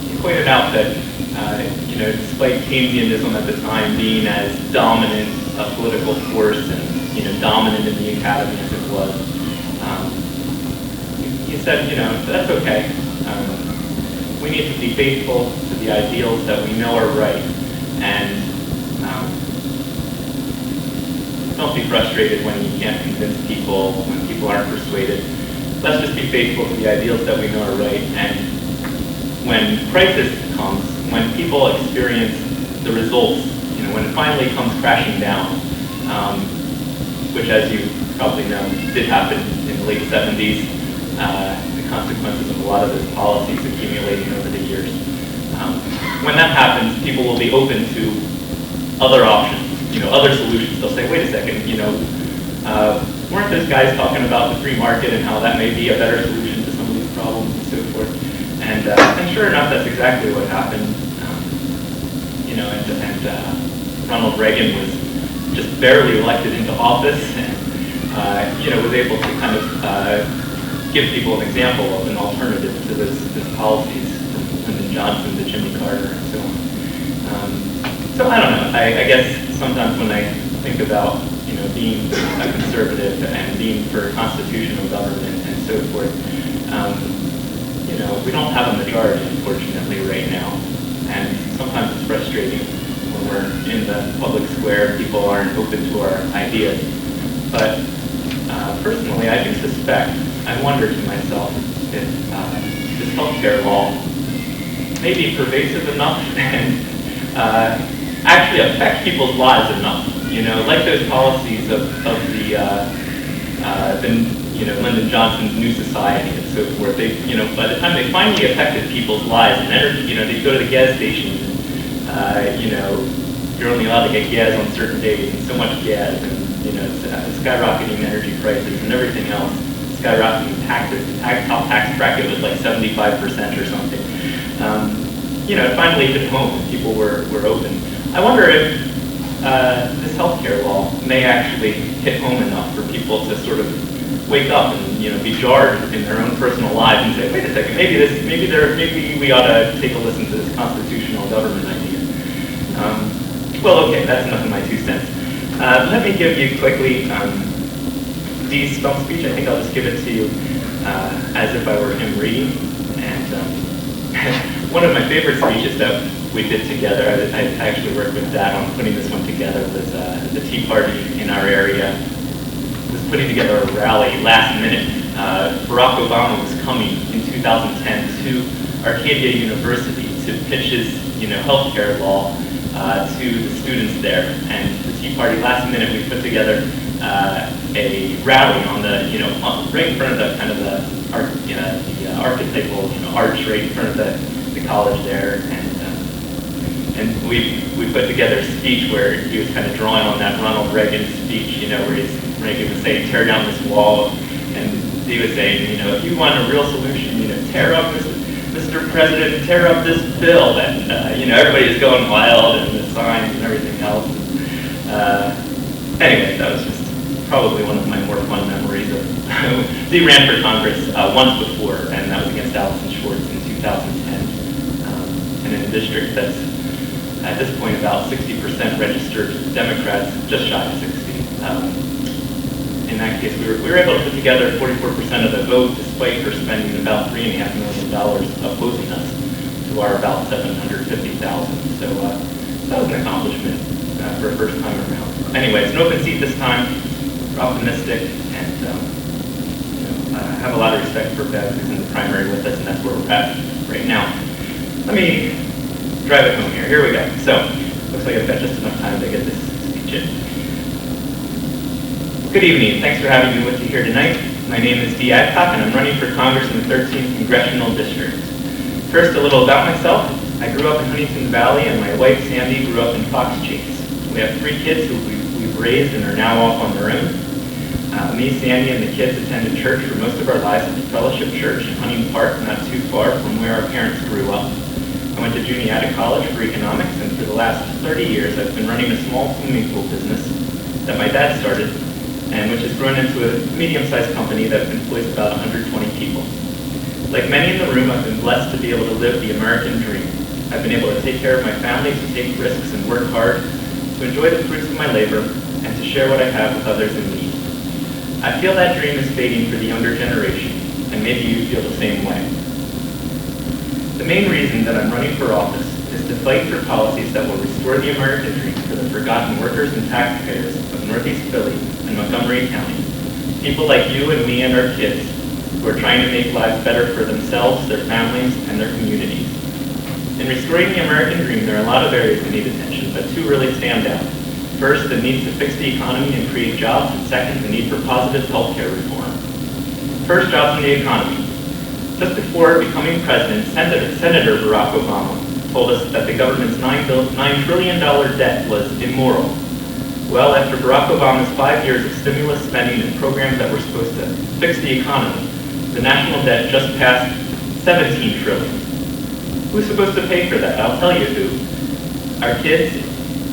Speaker 9: He pointed out that, despite Keynesianism at the time being as dominant a political force and, dominant in the academy as it was, he said, that's okay. We need to be faithful to the ideals that we know are right, and don't be frustrated when you can't convince people, when people aren't persuaded. Let's just be faithful to the ideals that we know are right, and when crisis comes, when people experience the results, when it finally comes crashing down, which, as you probably know, did happen in the late 70s, the consequences of a lot of those policies accumulating over the years. When that happens, people will be open to other options, other solutions. They'll say, wait a second, weren't those guys talking about the free market and how that may be a better solution to some of these problems and so forth? And sure enough, that's exactly what happened. And Ronald Reagan was just barely elected into office, and was able to kind of give people an example of an alternative to those policies, from Lyndon Johnson to Jimmy Carter and so on. So I don't know. I guess sometimes when I think about being a conservative and being for constitutional government and so forth, we don't have a majority, unfortunately, right now. And sometimes it's frustrating when we're in the public square, people aren't open to our ideas. But personally, I do suspect, I wonder to myself if this healthcare law may be pervasive enough and actually affect people's lives enough. Like those policies of the Lyndon Johnson's New Society and so forth. They, by the time they finally affected people's lives, and they'd go to the gas station, you're only allowed to get gas on certain days, and so much gas, and skyrocketing energy prices and everything else, skyrocketing taxes. The top tax bracket was like 75% or something. It finally hit home, and people were open. I wonder if this healthcare law may actually hit home enough for people to sort of wake up and be jarred in their own personal lives and say, wait a second, maybe we ought to take a listen to this constitutional government idea. Well, okay, that's enough of my 2 cents. Let me give you quickly Dee's stump speech. I think I'll just give it to you as if I were him reading. And one of my favorite speeches that we did together. I actually worked with Dad on putting this one together. Was the Tea Party in our area was putting together a rally last minute. Barack Obama was coming in 2010 to Arcadia University to pitch his, healthcare law to the students there. And the Tea Party, last minute, we put together a rally on the, right in front of the kind of the archetypal, arch right in front of the college there. And we put together a speech where he was kind of drawing on that Ronald Reagan speech, where Reagan was saying, tear down this wall. And he was saying, if you want a real solution, tear up Mr. President, tear up this bill. And, everybody is going wild and the signs and everything else. Anyway, that was just probably one of my more fun memories of. He ran for Congress once before, and that was against Allison Schwartz in 2010. And in a district that's at this point about 60% registered Democrats, just shy of 60. In that case, we were able to put together 44% of the vote, despite her spending about $3.5 million opposing us to our about 750,000. So that was an accomplishment for a first time around. Anyway, it's an open seat this time. We're optimistic, and I have a lot of respect for Bev, who's in the primary with us, and that's where we're at right now. Let me drive it home here. Here we go. So, looks like I've got just enough time to get this speech in. Good evening. Thanks for having me with you here tonight. My name is Dee Adcock, and I'm running for Congress in the 13th Congressional District. First, a little about myself. I grew up in Huntington Valley, and my wife, Sandy, grew up in Fox Chase. We have 3 kids who we've raised and are now off on their own. Me, Sandy, and the kids attended church for most of our lives at the Fellowship Church in Hunting Park, not too far from where our parents grew up. I went to Juniata College for economics, and for the last 30 years, I've been running a small swimming pool business that my dad started, and which has grown into a medium-sized company that employs about 120 people. Like many in the room, I've been blessed to be able to live the American dream. I've been able to take care of my family, to take risks and work hard, to enjoy the fruits of my labor, and to share what I have with others in need. I feel that dream is fading for the younger generation, and maybe you feel the same way. The main reason that I'm running for office is to fight for policies that will restore the American dream for the forgotten workers and taxpayers of Northeast Philly and Montgomery County, people like you and me and our kids who are trying to make lives better for themselves, their families, and their communities. In restoring the American dream, there are a lot of areas that need attention, but 2 really stand out. First, the need to fix the economy and create jobs, and second, the need for positive health care reform. First, jobs in the economy. Just before becoming president, Senator Barack Obama told us that the government's $9 trillion debt was immoral. Well, after Barack Obama's 5 years of stimulus spending and programs that were supposed to fix the economy, the national debt just passed $17 trillion. Who's supposed to pay for that? I'll tell you who. Our kids,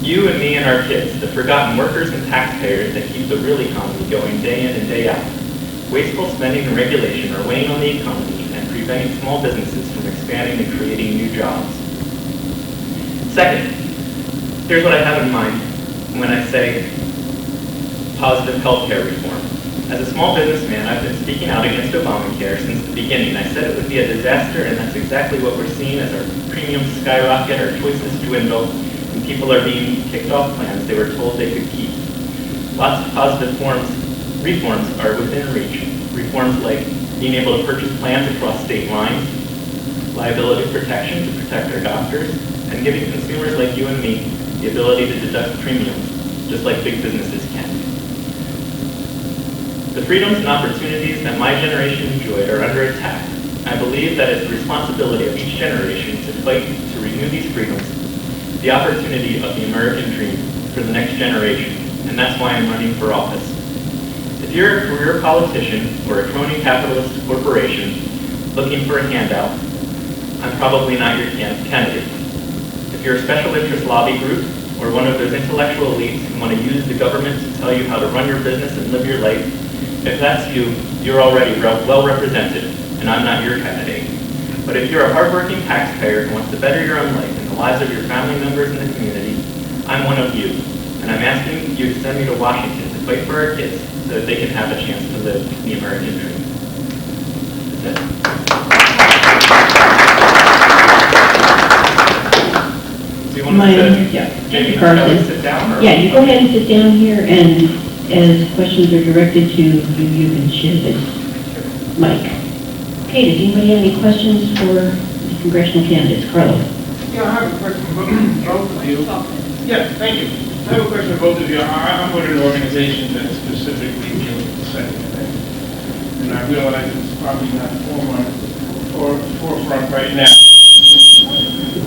Speaker 9: you and me and our kids, the forgotten workers and taxpayers that keep the real economy going day in and day out. Wasteful spending and regulation are weighing on the economy and preventing small businesses from expanding and creating new jobs. Second, here's what I have in mind when I say positive health care reform. As a small businessman, I've been speaking out against Obamacare since the beginning. I said it would be a disaster, and that's exactly what we're seeing as our premiums skyrocket, our choices dwindle, and people are being kicked off plans they were told they could keep. Lots of positive reforms are within reach. Reforms like being able to purchase plans across state lines, liability protection to protect our doctors, and giving consumers like you and me the ability to deduct premiums, just like big businesses can. The freedoms and opportunities that my generation enjoyed are under attack. I believe that it's the responsibility of each generation to fight to renew these freedoms, the opportunity of the American dream for the next generation, and that's why I'm running for office. If you're a career politician or a crony capitalist corporation looking for a handout, I'm probably not your candidate. If you're a special interest lobby group or one of those intellectual elites who want to use the government to tell you how to run your business and live your life, if that's you, you're already well represented, and I'm not your candidate. But if you're a hardworking taxpayer who wants to better your own life and the lives of your family members in the community, I'm one of you, and I'm asking you to send me to Washington to fight for our kids so that they can have a chance to live the American dream. That's it. want
Speaker 1: Mind?
Speaker 9: to
Speaker 1: Yeah.
Speaker 9: maybe
Speaker 1: Carson.
Speaker 9: sit down? Or?
Speaker 1: Yeah, you go ahead and sit down here, and as questions are directed to you, you can share this mic. Okay, does anybody have any questions for the congressional candidates? Carlos?
Speaker 3: Yeah, I have a question for both of you. Yes, thank you. I have a question for both of you. I'm with an organization that specifically deals with the Second Amendment, and I realize it's probably not forefront right now.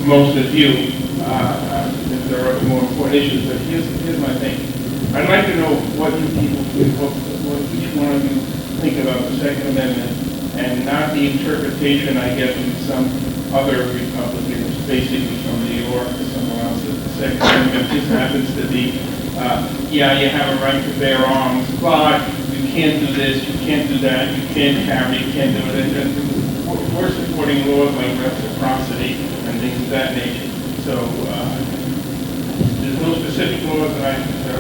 Speaker 3: Most of you, there are more important issues, but here's my thing. I'd like to know what you people, what each one of you think about the Second Amendment, and not the interpretation I get from some other Republicans, basically from New York or somewhere else, that the Second Amendment just happens to be, yeah, you have a right to bear arms, but you can't do this, you can't do that, you can't carry, you can't do it. And we're supporting laws like reciprocity and things of that nature. So there's no specific laws that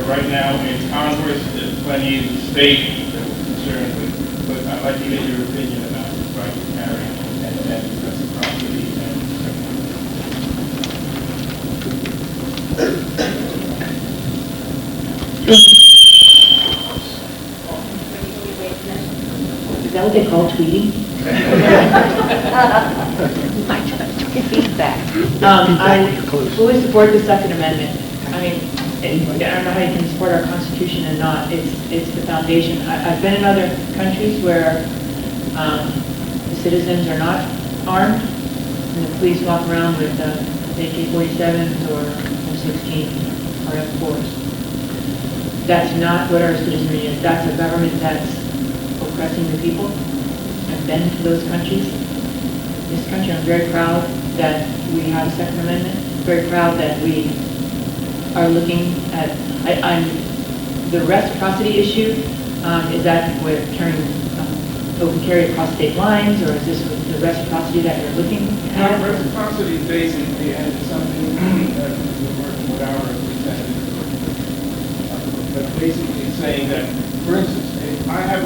Speaker 3: right now in Congress, there's plenty in the state that we're concerned with, but I'd like to get your opinion about the right to carry and reciprocity and
Speaker 1: Is that what they call tweeting?
Speaker 8: Feedback. I fully support the Second Amendment. I mean, I don't know how you can support our Constitution and not. It's the foundation. I've been in other countries where the citizens are not armed, and the police walk around with AK-47s or M16 or F4s. That's not what our citizenry is. That's a government that's oppressing the people. I've been to those countries. This country, I'm very proud that we have a Second Amendment. Very proud that we are looking at, the reciprocity issue, is that with carrying open carry across state lines, or is this the reciprocity that you're looking at?
Speaker 3: reciprocity basically, and it's something that we're working with our representatives. But basically saying that, for instance, if I have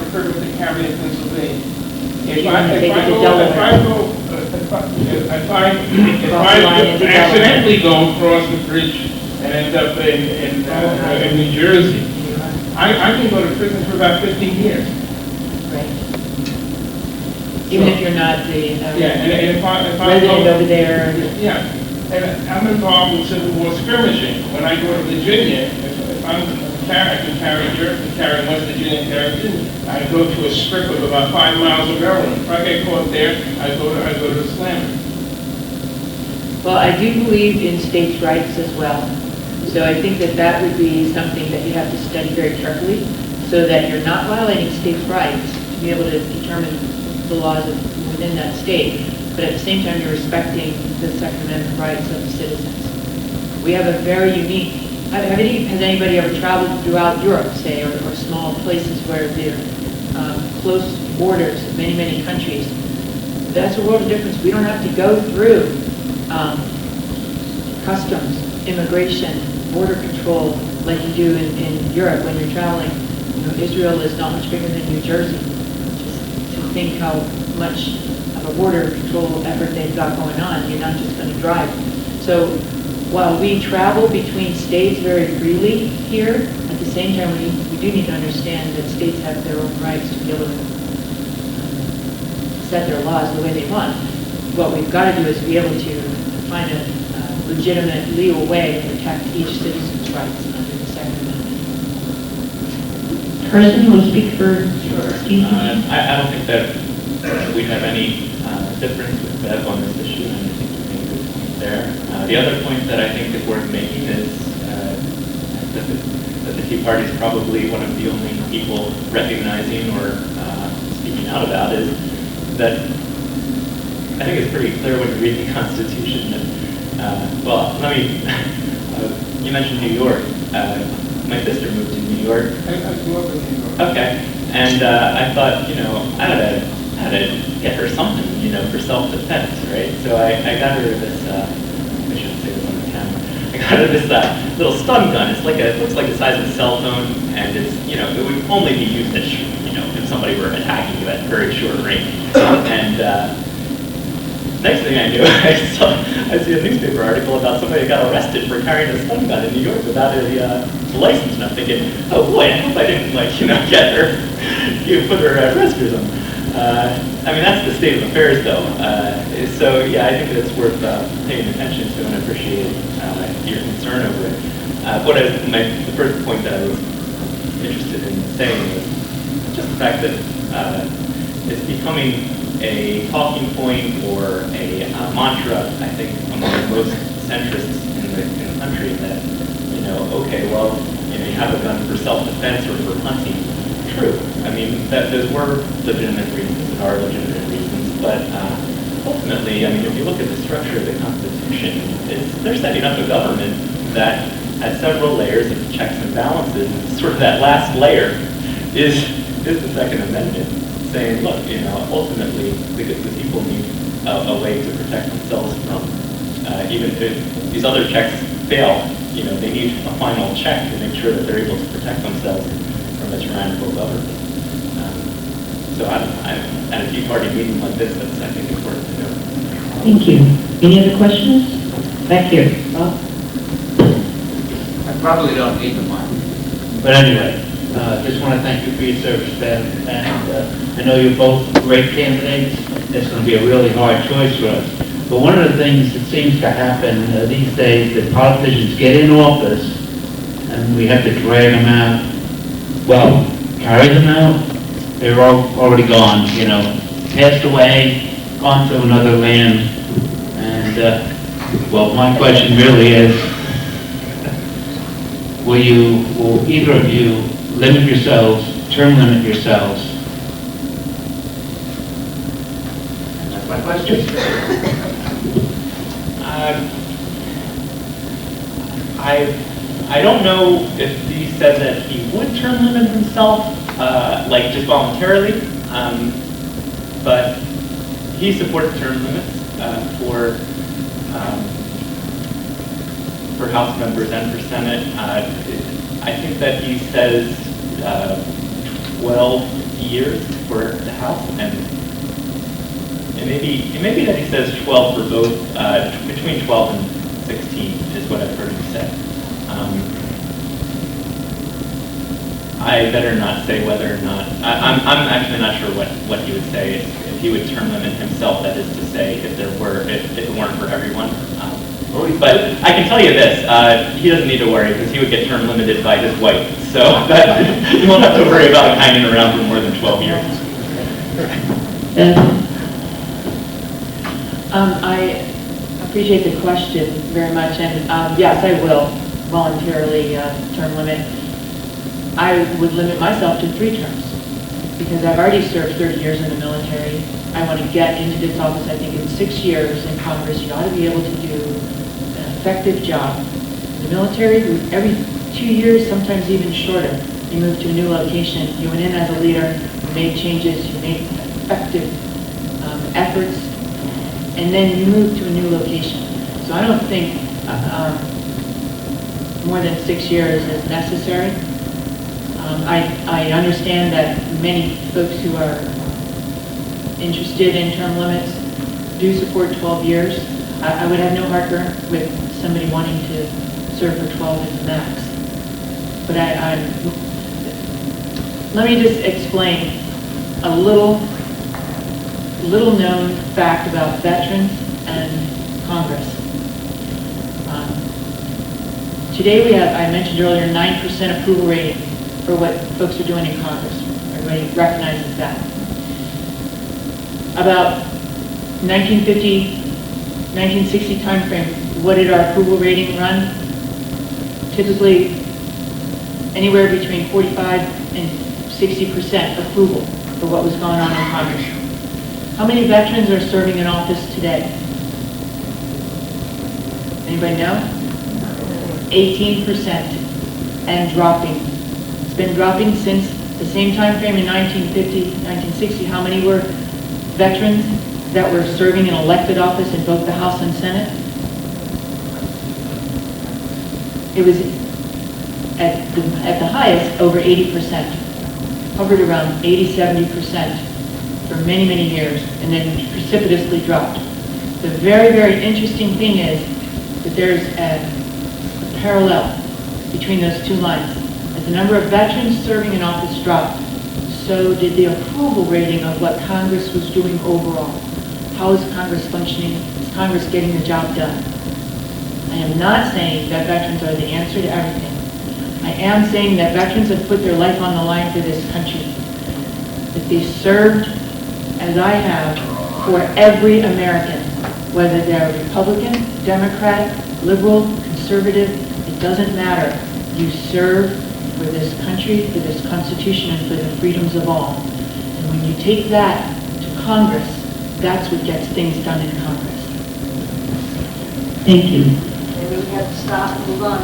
Speaker 3: a permit to carry in Pennsylvania. If I accidentally go across the bridge and end up in New Jersey, I can go to prison for about 15 years.
Speaker 8: Right. Even if you're not the
Speaker 3: And if I
Speaker 8: resident
Speaker 3: go,
Speaker 8: over there.
Speaker 3: yeah, and I'm involved in Civil War skirmishing. When I go to Virginia, if I can carry Europe, and carry West Virginia, and carry Virginia. I go to a strip of about 5 miles of Maryland. If I get caught there, I go to the slammer.
Speaker 8: Well, I do believe in states' rights as well. So I think that would be something that you have to study very carefully, so that you're not violating states' rights to be able to determine the laws within that state, but at the same time you're respecting the Second Amendment rights of the citizens. We have a very unique. Has anybody ever traveled throughout Europe, say, or small places where there are close borders of many, many countries? That's a world of difference. We don't have to go through customs, immigration, border control like you do in Europe when you're traveling. You know, Israel is not much bigger than New Jersey. Just to think how much of a border control effort they've got going on. You're not just going to drive. So while we travel between states very freely here, at the same time we do need to understand that states have their own rights to be able to set their laws the way they want. What we've got to do is be able to find a legitimate legal way to protect each citizen's rights under the Second Amendment.
Speaker 1: Carson, you want to speak for Steve?
Speaker 9: I don't think that we have any difference with Bev on this issue, and I think we made a good point there. The other point that I think is worth making is that the Tea Party is probably one of the only people recognizing or speaking out about is that I think it's pretty clear when you read the Constitution that, you mentioned New York. My sister moved to New York.
Speaker 3: I grew up in New York.
Speaker 9: Okay, and I thought, I had to get her something, for self-defense, right? So I got her this, I shouldn't say this on the camera. I got her this little stun gun. It looks like the size of a cell phone, and it's, it would only be used at, if somebody were attacking you at very short range. And next thing I knew, I see a newspaper article about somebody that got arrested for carrying a stun gun in New York without a license. And I'm thinking, oh boy, I hope I didn't get her, put her at risk or something. I mean, that's the state of affairs, though. So yeah, I think that it's worth paying attention to, and I appreciate your concern over it. The first point that I was interested in saying was just the fact that it's becoming a talking point or a mantra, I think, among most centrists in the country that, okay, well, you have a gun for self-defense or for hunting. True. I mean, those were legitimate reasons and are legitimate reasons, but ultimately, I mean, if you look at the structure of the Constitution, they're setting up a government that has several layers of checks and balances. Sort of that last layer is the Second Amendment, saying, look, ultimately, the people need a way to protect themselves from, even if these other checks fail, they need a final check to make sure that they're able to protect themselves from a tyrannical government. So at a Tea Party meeting like this, that's, I think, important to know.
Speaker 1: Thank you. Any other questions? Back here. Bob?
Speaker 5: I probably don't need the mic. But anyway, just want to thank you for your service, Ben. And I know you're both great candidates. It's going to be a really hard choice for us. But one of the things that seems to happen these days, that politicians get in office and we have to drag them out. Well, carry them out. They're already gone, passed away, gone to another land. And, well, my question really is, will either of you limit yourselves, term limit yourselves? And that's my question.
Speaker 9: I don't know if he said that he would term limit himself, like just voluntarily, but he supports term limits for House members and for Senate. I think that he says 12 years for the House, and it may be that he says 12 for both, between 12 and 16 is what I've heard him say. I better not say whether or not, I'm actually not sure what he would say if he would term limit himself, that is to say, if it weren't for everyone. But I can tell you this, he doesn't need to worry because he would get term limited by his wife. So you won't have to worry about hanging around for more than 12 years.
Speaker 8: I appreciate the question very much, and yes, I will voluntarily term limit. I would limit myself to 3 terms because I've already served 30 years in the military. I want to get into this office. I think in 6 years in Congress, you ought to be able to do an effective job. In the military, every 2 years, sometimes even shorter, you move to a new location. You went in as a leader, you made changes, you made effective efforts, and then you move to a new location. So I don't think more than 6 years is necessary. I understand that many folks who are interested in term limits do support 12 years. I would have no heartburn with somebody wanting to serve for 12 as the max. But let me just explain a little known fact about veterans and Congress. Today we have, I mentioned earlier, 9% approval rating for what folks are doing in Congress. Everybody recognizes that. About 1950, 1960 timeframe, what did our approval rating run? Typically anywhere between 45 and 60% approval for what was going on in Congress. How many veterans are serving in office today? Anybody know? 18% and dropping. It's been dropping since the same time frame in 1950, 1960. How many were veterans that were serving in elected office in both the House and Senate? It was at the highest over 80%, hovered around 80, 70% for many, many years, and then precipitously dropped. The very, very interesting thing is that there's a parallel between those two lines. As the number of veterans serving in office dropped, so did the approval rating of what Congress was doing overall. How is Congress functioning? Is Congress getting the job done? I am not saying that veterans are the answer to everything. I am saying that veterans have put their life on the line for this country. That they served, as I have, for every American, whether they're Republican, Democrat, liberal, conservative, it doesn't matter. You serve for this country, for this Constitution, and for the freedoms of all. And when you take that to Congress, that's what gets things done in Congress.
Speaker 1: Thank you.
Speaker 2: Maybe we have to stop and move on.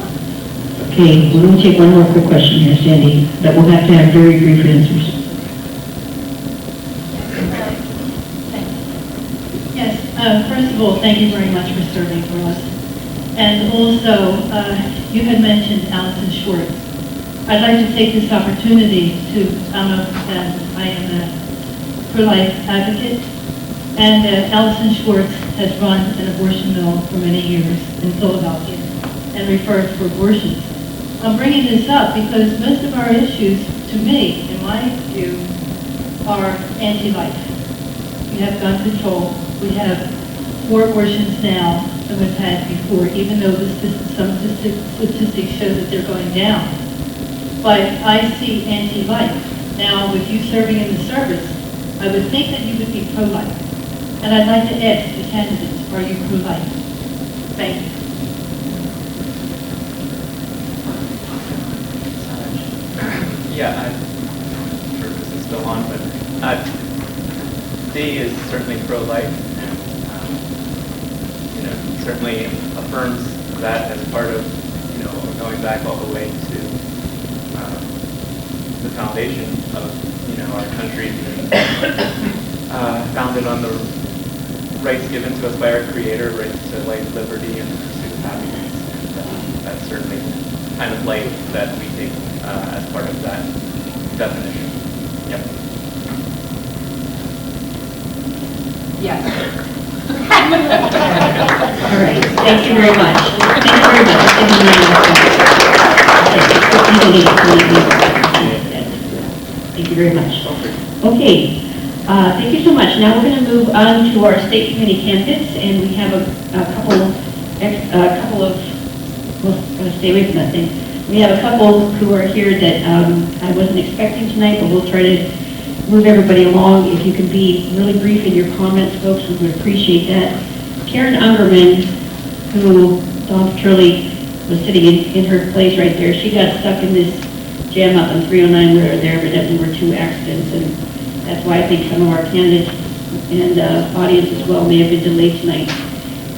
Speaker 1: Okay, we're going to take one more quick question here, Sandy, but we'll have to have very brief answers.
Speaker 10: Yes, first of all, thank you very much for serving for us. And also, you had mentioned Allison Schwartz. I'd like to take this opportunity to, I am a pro-life advocate, and Allison Schwartz has run an abortion mill for many years in Philadelphia and referred for abortions. I'm bringing this up because most of our issues, to me, in my view, are anti-life. We have gun control. We have 4 abortions now than we've had before, even though some statistics show that they're going down. But I see anti-life. Now, with you serving in the service, I would think that you would be pro-life. And I'd like to ask the candidates, are you pro-life? Thank you.
Speaker 9: Yeah, I'm sure this is still on, but Dee is certainly pro-life, and certainly affirms that as part of going back all the way to the foundation of our country, founded on the rights given to us by our Creator, rights to life, liberty, and the pursuit of happiness. And that's certainly the kind of life that we take as part of that definition. Yep.
Speaker 2: Yes.
Speaker 1: All right, thank you very much. Thank you very much. Thank you very much. Okay, thank you so much. Now we're going to move on to our state committee candidates, and we have a couple of, well, I'm going to stay away from that thing. We have a couple who are here that I wasn't expecting tonight, but we'll try to move everybody along. If you can be really brief in your comments, folks, we would appreciate that. Karen Ungerman, who Don Petrelli was sitting in her place right there, she got stuck in this jam up on 309 where there evidently were 2 accidents, and that's why I think some of our candidates and audience as well may have been delayed tonight.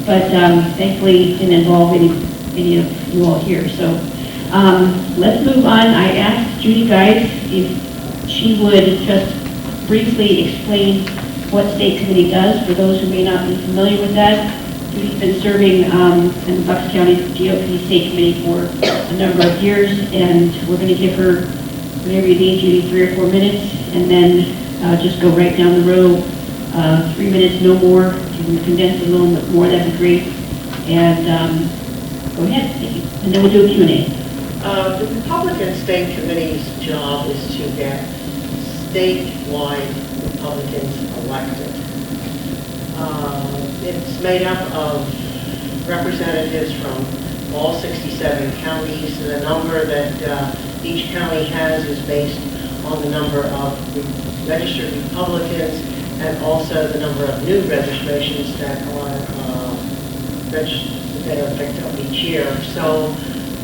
Speaker 1: But thankfully didn't involve any of you all here. So let's move on. I asked Judy Guides if she would just briefly explain what state committee does for those who may not be familiar with that. Judy's been serving in the Bucks County GOP State Committee for a number of years, and we're going to give her, whenever you need, Judy, 3 or 4 minutes, and then just go right down the row. 3 minutes, no more. If you can condense a little bit more, that'd be great. And go ahead, thank you. And then we'll do a Q&A.
Speaker 11: The Republican State Committee's job is to get statewide Republicans elected. It's made up of representatives from all 67 counties. The number that each county has is based on the number of registered Republicans and also the number of new registrations that are picked up each year. So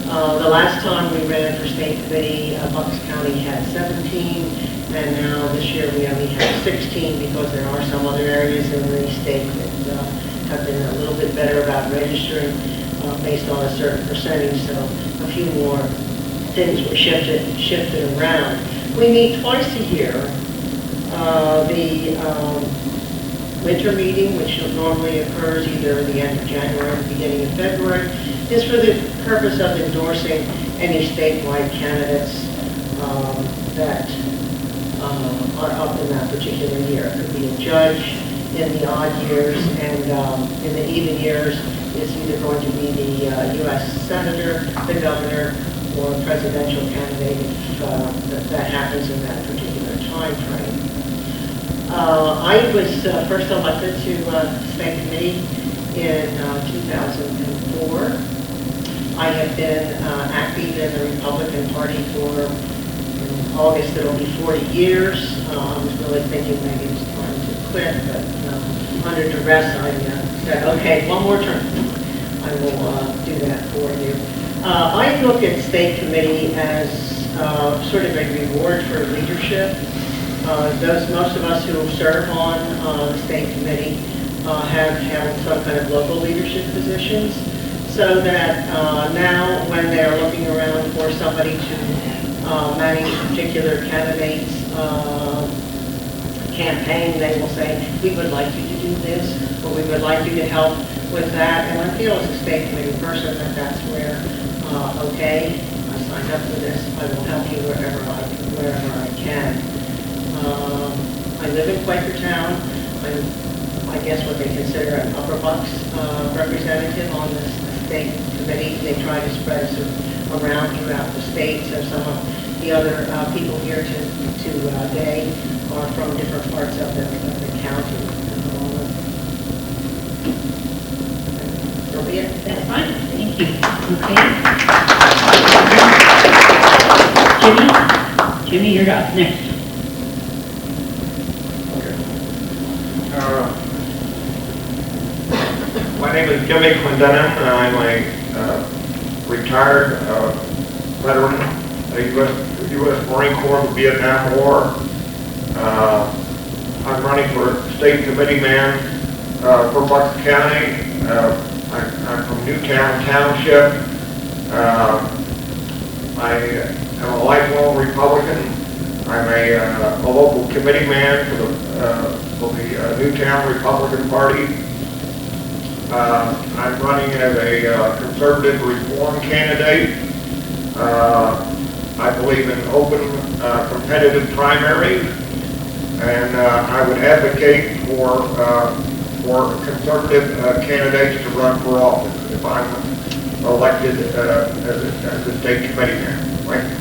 Speaker 11: the last time we ran for state committee, Bucks County had 17, and now this year we only have 16 because there are some other areas in the state that have been a little bit better about registering based on a certain percentage. So a few more things were shifted around. We meet twice a year. The winter meeting, which normally occurs either at the end of January or the beginning of February, is for the purpose of endorsing any statewide candidates that are up in that particular year. It could be a judge, in the odd years, and in the even years, it's either going to be the U.S. Senator, the Governor, or presidential candidate if that happens in that particular time frame. I was first elected to state committee in 2004. I have been active in the Republican Party for, in August it'll be 40 years. I was really thinking maybe it's time to quit, but under duress I said, okay, one more term. I will do that for you. I look at state committee as sort of a reward for leadership. Most of us who serve on the state committee have had some kind of local leadership positions, so that now when they're looking around for somebody to manage particular candidates' campaign, they will say, we would like you to do this, or we would like you to help with that. And I feel as a state committee person that that's where, okay, I signed up for this, I will help you wherever I can. I live in Quakertown. I'm, I guess what they consider an upper Bucks representative on the state committee. They try to spread us around throughout the state, so some of the other people here today are from different parts of the county. That'll be it.
Speaker 1: That's fine, thank you. Okay. Jimmy, you're up next.
Speaker 12: My name is Jimmy Clendenin, and I'm a retired veteran of the U.S. Marine Corps, the Vietnam War. I'm running for state committee man for Bucks County. I'm from Newtown Township. I am a lifelong Republican. I'm a local committee man for the Newtown Republican Party. I'm running as a conservative reform candidate. I believe in open, competitive primaries, and I would advocate for conservative candidates to run for office if I'm elected as a state committee man. Thank you.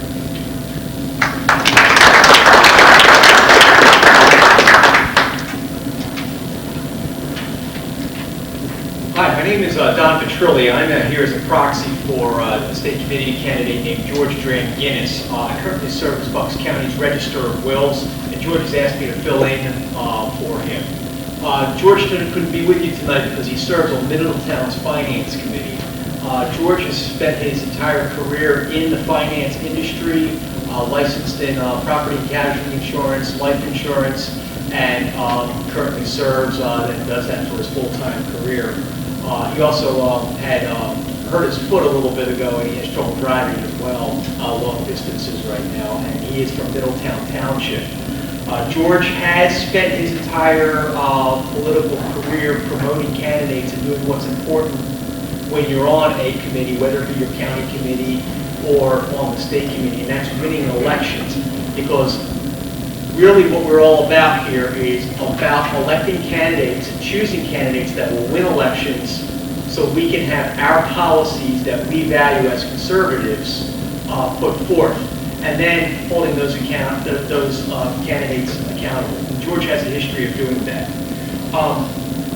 Speaker 13: Hi, my name is Don Petrilli. I'm here as a proxy for the state committee candidate named George Dram Guinness. I currently serve as Bucks County's Register of Wills, and George has asked me to fill in for him. George couldn't be with you tonight because he serves on Middletown's Finance Committee. George has spent his entire career in the finance industry, licensed in property and casualty insurance, life insurance, and currently serves and does that for his full-time career. He also had hurt his foot a little bit ago, and he has trouble driving as well, long distances right now, and he is from Middletown Township. George has spent his entire political career promoting candidates and doing what's important when you're on a committee, whether it be your county committee or on the state committee, and that's winning elections, because really what we're all about here is about electing candidates and choosing candidates that will win elections so we can have our policies that we value as conservatives put forth, and then holding those candidates accountable. And George has a history of doing that.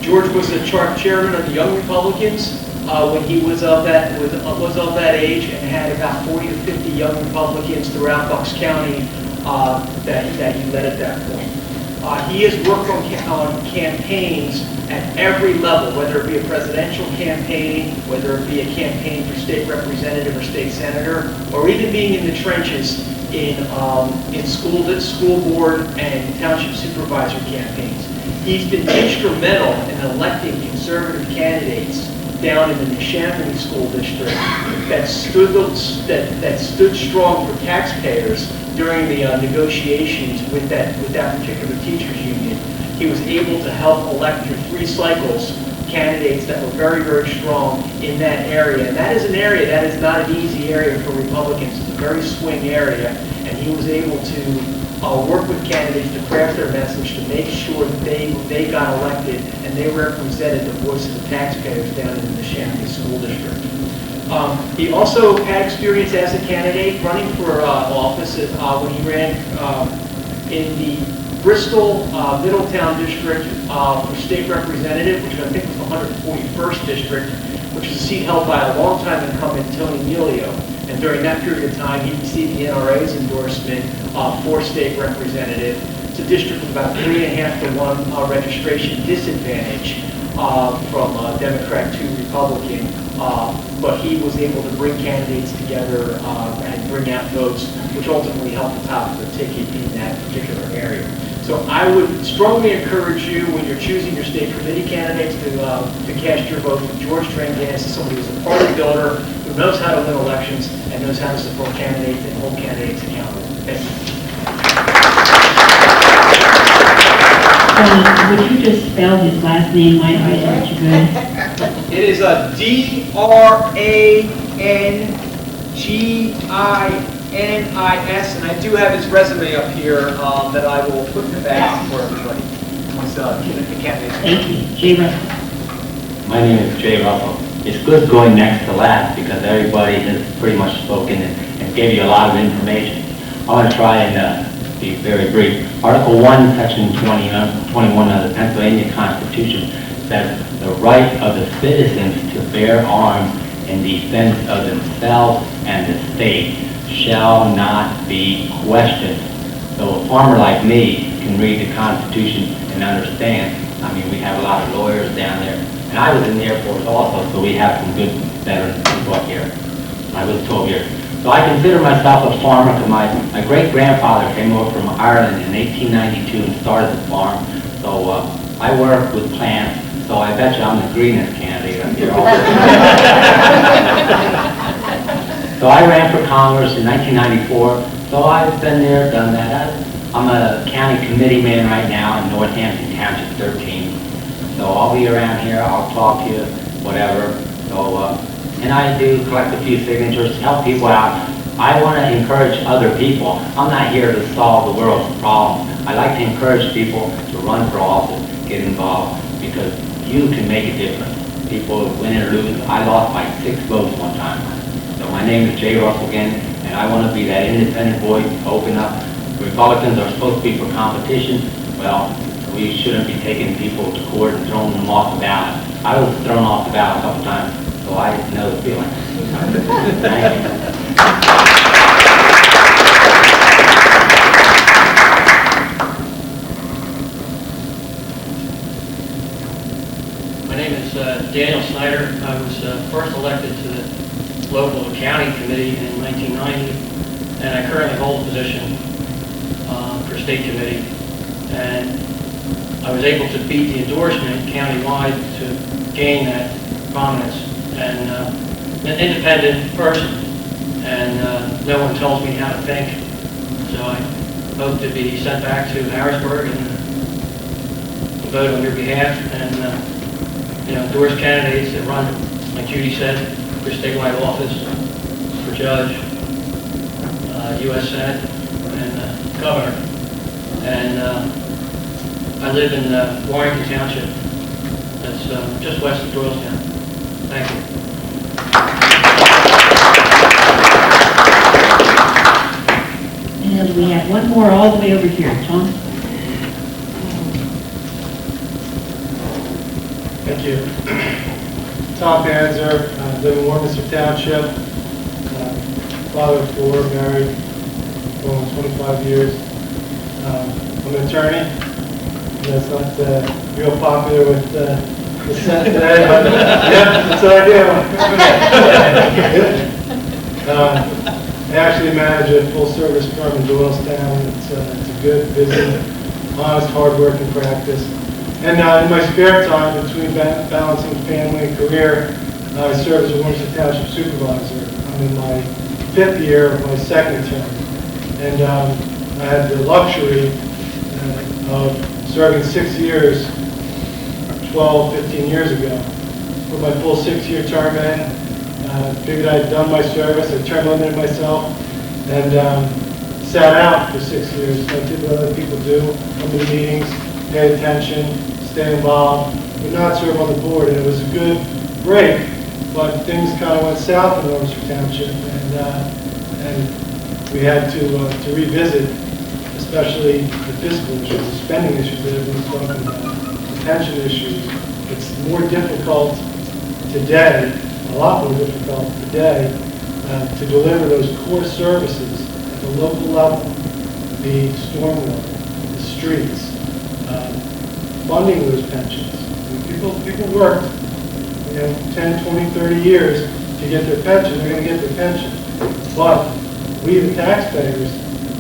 Speaker 13: George was the chairman of the Young Republicans when he was of that age, and had about 40 to 50 young Republicans throughout Bucks County that he led at that point. He has worked on campaigns at every level, whether it be a presidential campaign, whether it be a campaign for state representative or state senator, or even being in the trenches in school board and township supervisor campaigns. He's been instrumental in electing conservative candidates down in the Neshaminy School District that stood strong for taxpayers during the negotiations with that particular teachers union. He was able to help elect through 3 cycles candidates that were very, very strong in that area. And that is an area that is not an easy area for Republicans. It's a very swing area, and he was able to work with candidates to craft their message, to make sure that they got elected and they represented the voice of the taxpayers down in the Champaign School District. He also had experience as a candidate running for office when he ran in the Bristol Middletown District for state representative, which I think was the 141st District, which is a seat held by a longtime incumbent, Tony Melio. And during that period of time, he received the NRA's endorsement for state representative. It's a district with about 3.5 to 1 registration disadvantage from Democrat to Republican. But he was able to bring candidates together and bring out votes, which ultimately helped the top of the ticket in that particular area. So I would strongly encourage you, when you're choosing your state committee candidates, to cast your vote for George Dranganis as somebody who's a party builder, who knows how to win elections, and knows how to support candidates and hold candidates accountable. Thank you.
Speaker 1: Would you just spell his last name? My eyes aren't too good.
Speaker 13: It is a D-R-A-N-G-I-N-I-S, and I do have his resume up here that I will put in the back for everybody. Once the candidates.
Speaker 1: Thank you. Jay Russell.
Speaker 14: My name is Jay Russell. It's good going next to last because everybody has pretty much spoken and gave you a lot of information. I want to try and be very brief. Article 1, Section 21 of the Pennsylvania Constitution says the right of the citizens to bear arms in defense of themselves and the state shall not be questioned. So a farmer like me can read the Constitution and understand. I mean, we have a lot of lawyers down there. And I was in the Air Force also, so we have some good veteran people up here. I was 12 years. So I consider myself a farmer because my great-grandfather came over from Ireland in 1892 and started the farm. So I work with plants, so I bet you I'm the greenest candidate up here also. So I ran for Congress in 1994, so I've been there, done that. I'm a county committee man right now in Northampton Township 13. So I'll be around here, I'll talk to you, whatever. So, and I do collect a few signatures to help people out. I want to encourage other people. I'm not here to solve the world's problems. I like to encourage people to run for office, get involved, because you can make a difference. People win or lose. I lost by 6 votes one time. So my name is Jay Russell again, and I want to be that independent voice to open up. Republicans are supposed to be for competition. Well, we shouldn't be taking people to court and throwing them off the ballot. I was thrown off the ballot a couple times, so I know the feeling. Thank you.
Speaker 15: My name is Daniel Snyder. I was first elected to the local county committee in 1990, and I currently hold a position for state committee. And I was able to beat the endorsement countywide to gain that prominence. And I'm an independent person, and no one tells me how to think. So I hope to be sent back to Harrisburg and vote on your behalf and endorse candidates that run, like Judy said, for statewide office, for judge, U.S. Senate, and governor. And I live in Warrington Township. That's just west of Doylestown. Thank you.
Speaker 1: And we have one more all the way over here. Tom?
Speaker 4: Thank you. Tom Panzer, live in Warminster Township. Father of 4, married for almost 25 years. I'm an attorney. That's not real popular with the Senate today, but yeah, that's what I do. I actually manage a full-service firm in Doylestown. It's a good, busy, honest, hard-working practice. And in my spare time, between balancing family and career, I serve as a Warminster Township supervisor. I'm in my 5th year of my 2nd term. And I had the luxury of serving 6 years, 12, 15 years ago. Put my full 6-year term in, figured I had done my service, I turned limited myself, and sat out for 6 years. I did what other people do, come to the meetings, pay attention, stay involved, but not serve on the board. And it was a good break, but things kind of went south in Ormsby Township, and we had to revisit, especially the fiscal issues, the spending issues that everyone's talking about, the pension issues. It's more difficult today, a lot more difficult today, to deliver those core services at the local level, the stormwater, the streets, funding those pensions. I mean, people worked, 10, 20, 30 years to get their pension. They're going to get their pension. But we, the taxpayers,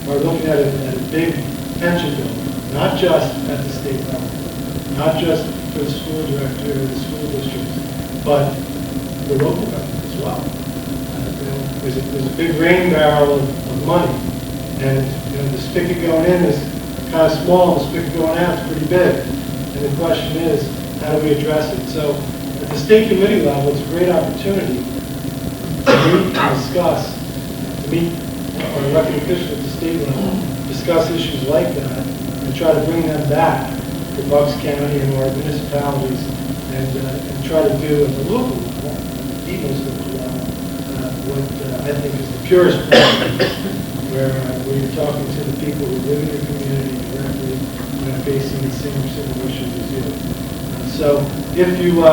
Speaker 4: are looking at a big pension bill, not just at the state level, not just for the school director or the school districts, but the local government as well. There's a big rain barrel of money, and the spigot going in is kind of small, the spigot going out is pretty big. And the question is, how do we address it? So at the state committee level, it's a great opportunity to meet and discuss, to meet our elected officials at the state level, discuss issues like that, and try to bring them back to Bucks County and our municipalities, and try to do at the local level, the most local level, what I think is the purest form, where you're talking to the people who live in your community directly, facing the same issues as you. So if you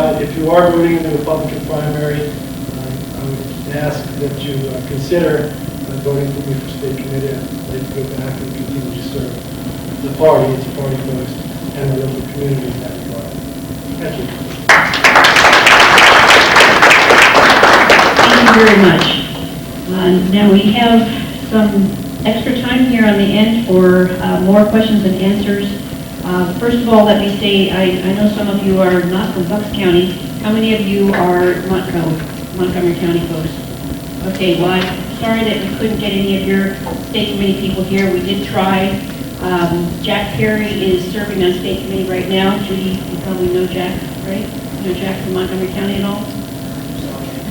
Speaker 4: are voting in the Republican primary, I would ask that you consider voting for me for state committee. I'd like to go back and continue to serve the party, its party folks, and the local community in that regard. Thank you.
Speaker 1: Thank you very much. Now we have some extra time here on the end for more questions and answers. First of all, let me say, I know some of you are not from Bucks County. How many of you are Montgomery County folks? Okay, well, I'm sorry that we couldn't get any of your state committee people here. We did try. Jack Perry is serving on state committee right now. Judy, you probably know Jack, right? You know Jack from Montgomery County at all?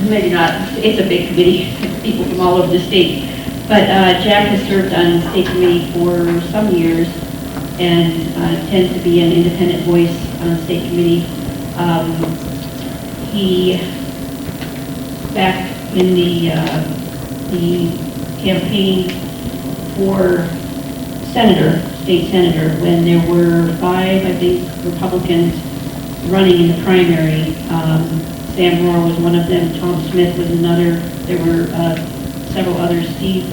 Speaker 1: Maybe not. It's a big committee, people from all over the state. But Jack has served on state committee for some years and tends to be an independent voice on state committee. He, back in the campaign for senator, state senator, when there were 5, I think, Republicans running in the primary, Sam Rohr was one of them, Tom Smith was another, there were several others, Steve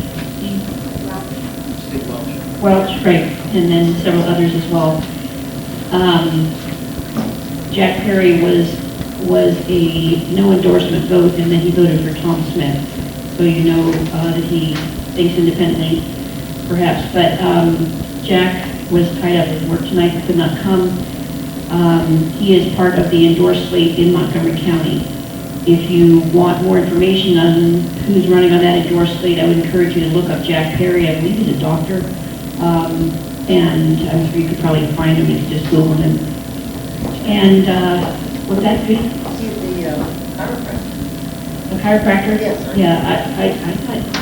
Speaker 1: Welch, right, and then several others as well. Jack Perry was a no endorsement vote, and then he voted for Tom Smith. So you know that he thinks independently, perhaps. But Jack was tied up at work tonight and could not come. He is part of the endorsed slate in Montgomery County. If you want more information on who's running on that endorsed slate, I would encourage you to look up Jack Perry. I believe he's a doctor. And I'm sure you could probably find him if you just Google him. And was that good?
Speaker 11: He's the chiropractor.
Speaker 1: A chiropractor?
Speaker 11: Yes, sir.
Speaker 1: Yeah, I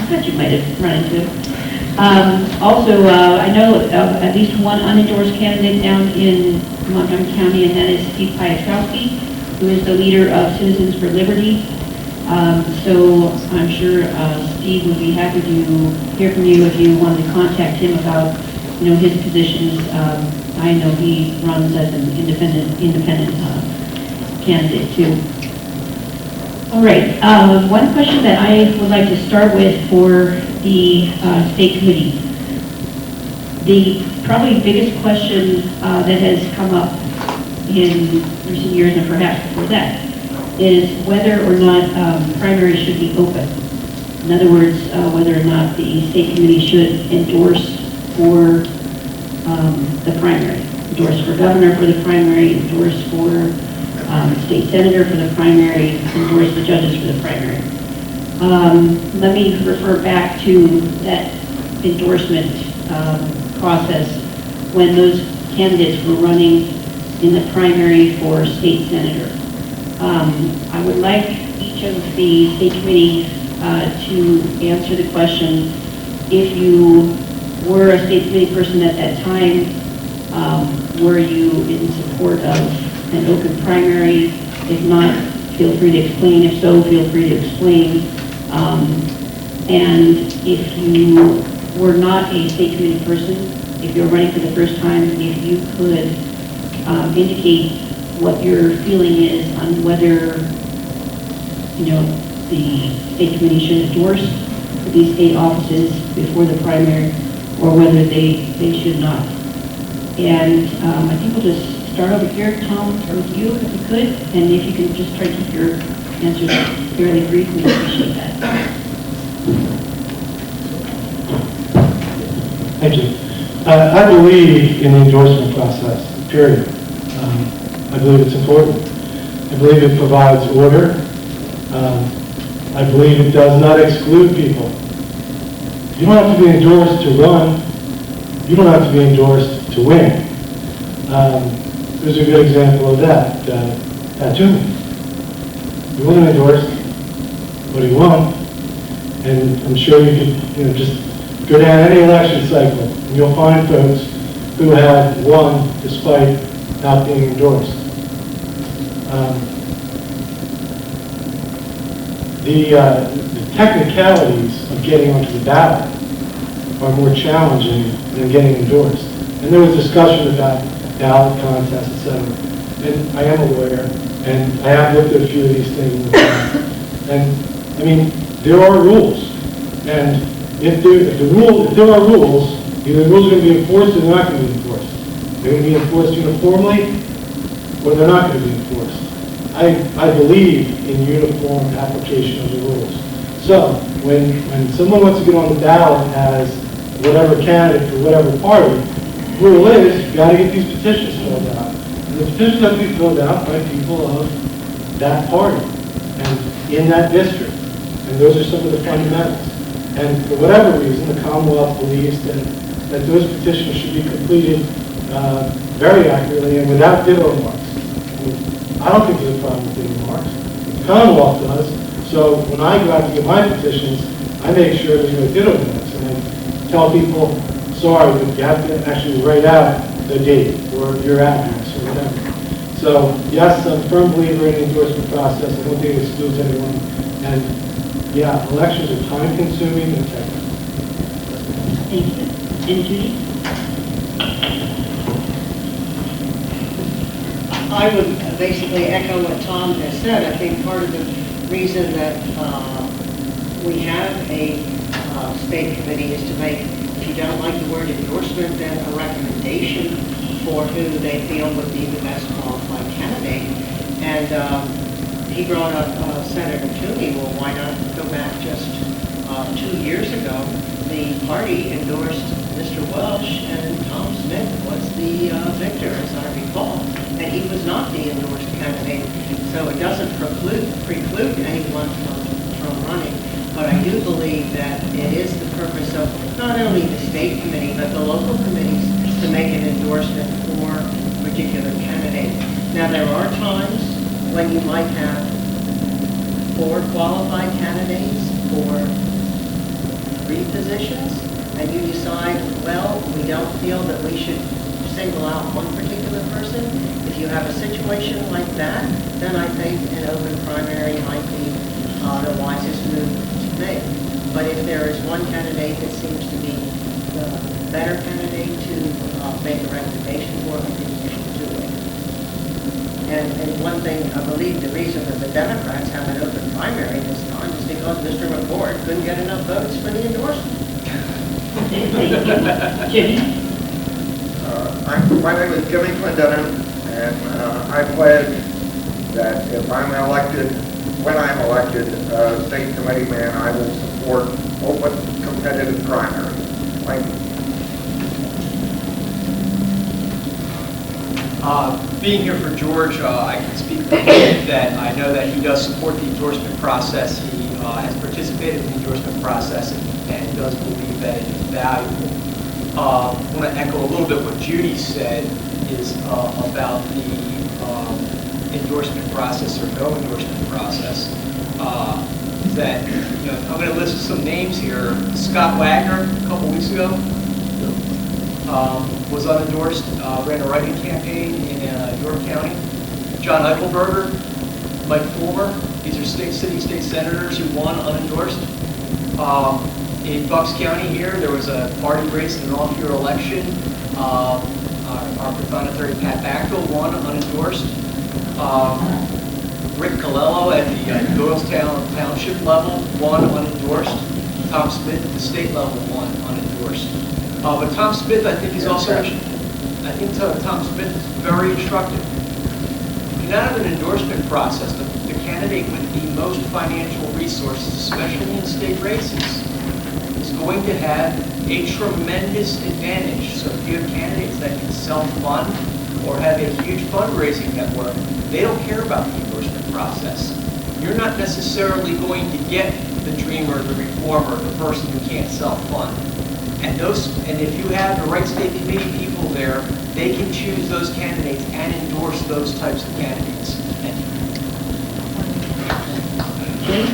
Speaker 1: thought you might have run into him. Also, I know of at least one unendorsed candidate down in Montgomery County, and that is Steve Piotrowski, who is the leader of Citizens for Liberty. So I'm sure Steve would be happy to hear from you if you wanted to contact him about, his positions. I know he runs as an independent candidate too. All right. One question that I would like to start with for the state committee. The probably biggest question that has come up in recent years, and perhaps before that, is whether or not primaries should be open. In other words, whether or not the state committee should endorse for the primary, endorse for governor for the primary, endorse for state senator for the primary, endorse the judges for the primary. Let me refer back to that endorsement process when those candidates were running in the primary for state senator. I would like each of the state committee to answer the question, if you were a state committee person at that time, were you in support of an open primary? If not, feel free to explain. If so, feel free to explain. And if you were not a state committee person, if you're running for the first time, if you could indicate what your feeling is on whether, the state committee should endorse these state offices before the primary, or whether they should not. And I think we'll just start over here. Tom, with you, if you could, and if you can just try to keep your answers fairly brief, we appreciate that.
Speaker 4: Thank you. I believe in the endorsement process, period. I believe it's important. I believe it provides order. I believe it does not exclude people. You don't have to be endorsed to run. You don't have to be endorsed to win. There's a good example of that. Toomey. He wasn't endorsed, but he won. And I'm sure you could, just go down any election cycle, and you'll find folks who have won despite not being endorsed. The technicalities of getting onto the ballot are more challenging than getting endorsed. And there was discussion about ballot contests, etc. And I am a lawyer, and I have looked at a few of these things in the past. And, I mean, there are rules. And if there are rules, either the rules are going to be enforced or they're not going to be enforced. They're going to be enforced uniformly, or they're not going to be enforced. I believe in uniform application of the rules. So when someone wants to get on the ballot as whatever candidate for whatever party, the rule is you got to get these petitions filled out. And the petitions have to be filled out by people of that party and in that district. And those are some of the fundamentals. And for whatever reason, the Commonwealth believes that those petitions should be completed very accurately and without ditto marks. I don't think there's a problem with ditto marks. The Commonwealth does. So when I go out to get my petitions, I make sure there's no ditto marks. And I tell people, sorry, but you have to actually write out the date or your address or whatever. So yes, I'm a firm believer in the endorsement process. I don't think it excludes anyone. And yeah, elections are time consuming and technical.
Speaker 1: Thank you. And Judy?
Speaker 11: I would basically echo what Tom has said. I think part of the reason that we have a state committee is to make, if you don't like the word endorsement, then a recommendation for who they feel would be the best qualified candidate. And he brought up Senator Toomey. Well, why not go back just 2 years ago? The party endorsed Mr. Welsh, and Tom Smith was the victor, as I recall. And he was not the endorsed candidate, so it doesn't preclude anyone from running. But I do believe that it is the purpose of not only the state committee, but the local committees to make an endorsement for a particular candidate. Now, there are times when you might have 4 qualified candidates for 3 positions, and you decide, well, we don't feel that we should single out one particular person. If you have a situation like that, then I think an open primary might be the wisest move to make. But if there is one candidate that seems to be the better candidate to make a recommendation for, I think we should do it. And one thing, I believe the reason that the Democrats have an open primary this time is because Mr. McCord couldn't get enough votes for the endorsement.
Speaker 1: Jimmy?
Speaker 12: My name is Jimmy Clendenin, and I pledge that if I'm elected, when I'm elected state committee man, I will support open competitive primaries. Thank you.
Speaker 13: Being here for George, I can speak for him that I know that he does support the endorsement process. He has participated in the endorsement process and does believe that it is valuable. I want to echo a little bit what Judy said is about the endorsement process or no endorsement process. Is that, I'm going to list some names here. Scott Wagner, a couple weeks ago, Was unendorsed, ran a write-in campaign in York County. John Eichelberger, Mike Fulmer, these are state senators who won unendorsed. In Bucks County here, there was a party race in an off-year election. Our prothonotary Pat Backville won unendorsed. Rick Colello at the Doylestown Township level won unendorsed. Tom Smith at the state level won unendorsed. But Tom Smith, I think, is also, Tom Smith is very instructive. If you not have an endorsement process, the candidate with the most financial resources, especially in state races, is going to have a tremendous advantage. So if you have candidates that can self-fund or have a huge fundraising network, they don't care about the endorsement process. You're not necessarily going to get the dreamer, the reformer, the person who can't self-fund. And if you have the right state committee people there, they can choose those candidates and endorse those types of candidates. Thank you.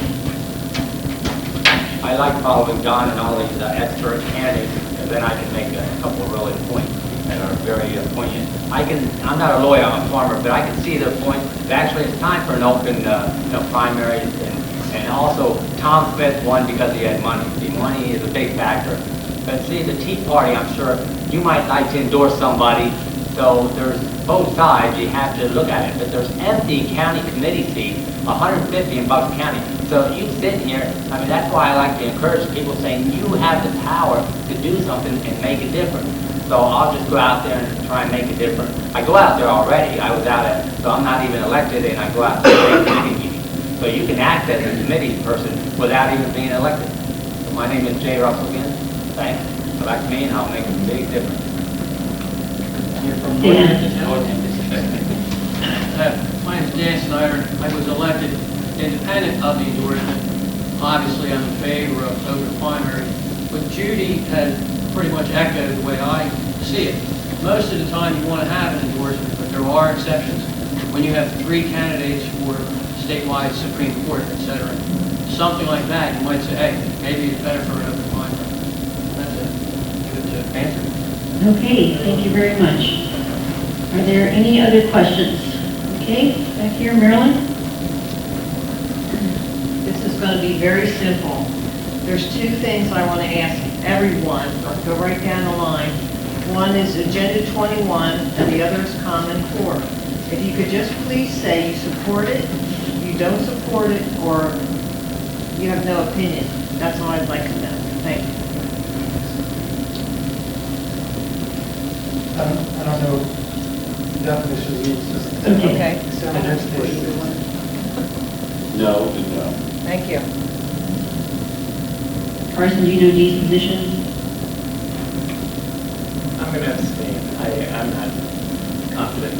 Speaker 16: I like following Don and all these expert candidates, because then I can make a couple of really points that are very poignant. I'm not a lawyer, I'm a farmer, but I can see the point that actually it's time for an open primaries, and also Tom Smith won because he had money. See, money is a big factor. But see, the Tea Party, I'm sure you might like to endorse somebody, so there's both sides, you have to look at it. But there's empty county committee seats, 150 in Bucks County. So you sit here, I mean, that's why I like to encourage people saying you have the power to do something and make a difference. So I'll just go out there and try and make a difference. I go out there already, I was out at, so I'm not even elected, and I go out to the committee meetings. So you can act as a committee person without even being elected. So my name is Jay Russell again. Thanks. Elect me and I'll make a big difference.
Speaker 15: My name is Dan Snyder. I was elected independent of the endorsement. Obviously, I'm in favor of open primary. But Judy has pretty much echoed the way I see it. Most of the time, you want to have an endorsement, but there are exceptions. When you have 3 candidates for statewide Supreme Court, etc. Something like that, you might say, hey, maybe it's better for an open primary. That's it. Give it to answer.
Speaker 1: Okay, thank you very much. Are there any other questions? Okay, back here, Marilyn?
Speaker 11: This is going to be very simple. There's 2 things I want to ask everyone. I'll go right down the line. One is Agenda 21, and the other is Common Core. If you could just please say you support it, you don't support it, or you have no opinion. That's all I'd like to know. Thank you.
Speaker 4: I don't know the definition of legal system.
Speaker 11: Okay.
Speaker 6: No and no.
Speaker 11: Thank you.
Speaker 1: Carson, do you know Dee's position?
Speaker 9: I'm going to abstain. I'm not confident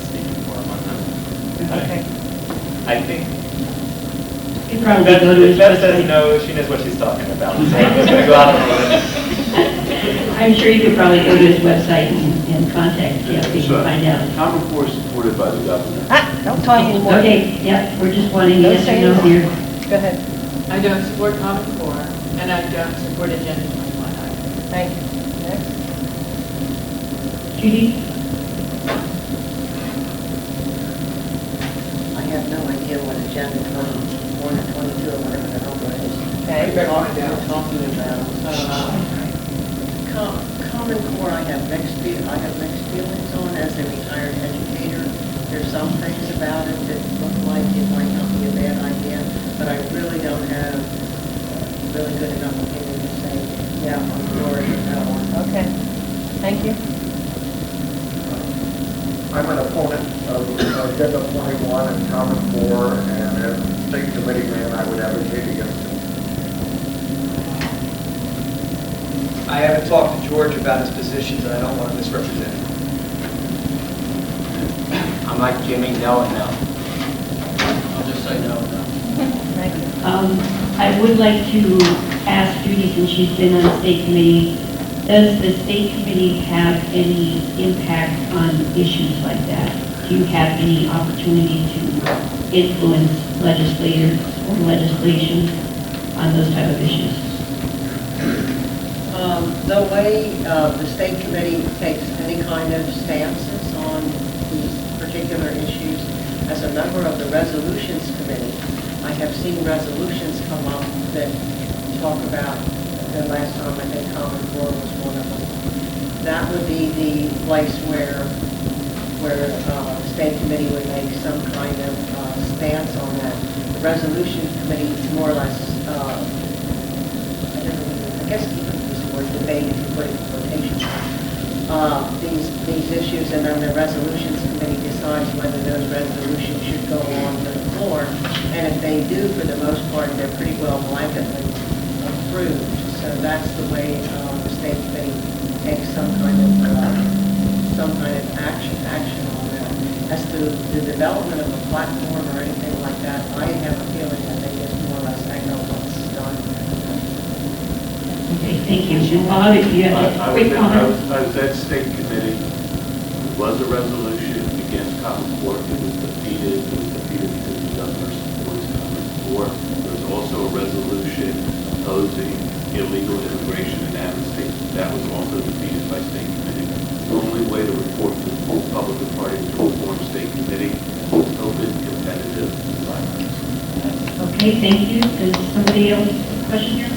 Speaker 9: speaking for him on that.
Speaker 11: Okay.
Speaker 9: I think
Speaker 1: You probably go to his
Speaker 9: Beth
Speaker 1: website.
Speaker 9: says no, she knows what she's talking about. So I'm just going to go out on a limb.
Speaker 1: I'm sure you could probably go to his website and contact Kathy and find out.
Speaker 6: Common Core is supported by the governor.
Speaker 11: Don't talk anymore.
Speaker 1: Okay, yep, we're just wanting
Speaker 11: Don't
Speaker 1: yes or
Speaker 11: say
Speaker 1: no
Speaker 11: anymore.
Speaker 1: here.
Speaker 11: Go ahead.
Speaker 8: I don't support Common Core, and I don't support Agenda 21 either.
Speaker 11: Thank you. Next.
Speaker 1: Judy?
Speaker 17: I have no idea what agenda 21 or 22 or whatever the number is.
Speaker 11: Okay.
Speaker 17: We're talking about Common Core. I have mixed feelings on as a retired educator. There's some things about it that look like it might not be a bad idea, but I really don't have really good enough opinion to say, yeah, I'm for it or no.
Speaker 11: Okay. Thank you.
Speaker 12: I'm an opponent of Agenda 21 and Common Core, and as state committee man, I would advocate against it.
Speaker 13: I haven't talked to George about his positions, and I don't want to misrepresent him.
Speaker 16: I'm like Jimmy, no and no.
Speaker 15: I'll just say no and no.
Speaker 11: Thank you.
Speaker 1: I would like to ask Judy, since she's been on the state committee, does the state committee have any impact on issues like that? Do you have any opportunity to influence legislators or legislation on those type of issues?
Speaker 17: The way the state committee takes any kind of stances on these particular issues, as a member of the resolutions committee, I have seen resolutions come up that talk about, the last time I think Common Core was one of them. That would be the place where the state committee would make some kind of stance on that. The resolution committee is more or less, I guess you could use the word debate if you put it in quotation marks, these issues, and then the resolutions committee decides whether those resolutions should go on to the floor. And if they do, for the most part, they're pretty well blanketly approved. So that's the way the state committee takes some kind of action on that. As to the development of a platform or anything like that, I have a feeling that they just more or less echo what's done.
Speaker 1: Okay, thank you. And Bob, if you have a quick comment.
Speaker 6: I was at state committee. There was a resolution against Common Core. It was defeated. It was defeated because the governor supports Common Core. There was also a resolution opposing illegal immigration and amnesty. That was also defeated by state committee. The only way to report to the full public the party to reform state committee is open, competitive environment.
Speaker 1: Okay, thank you. Does somebody else have a question here?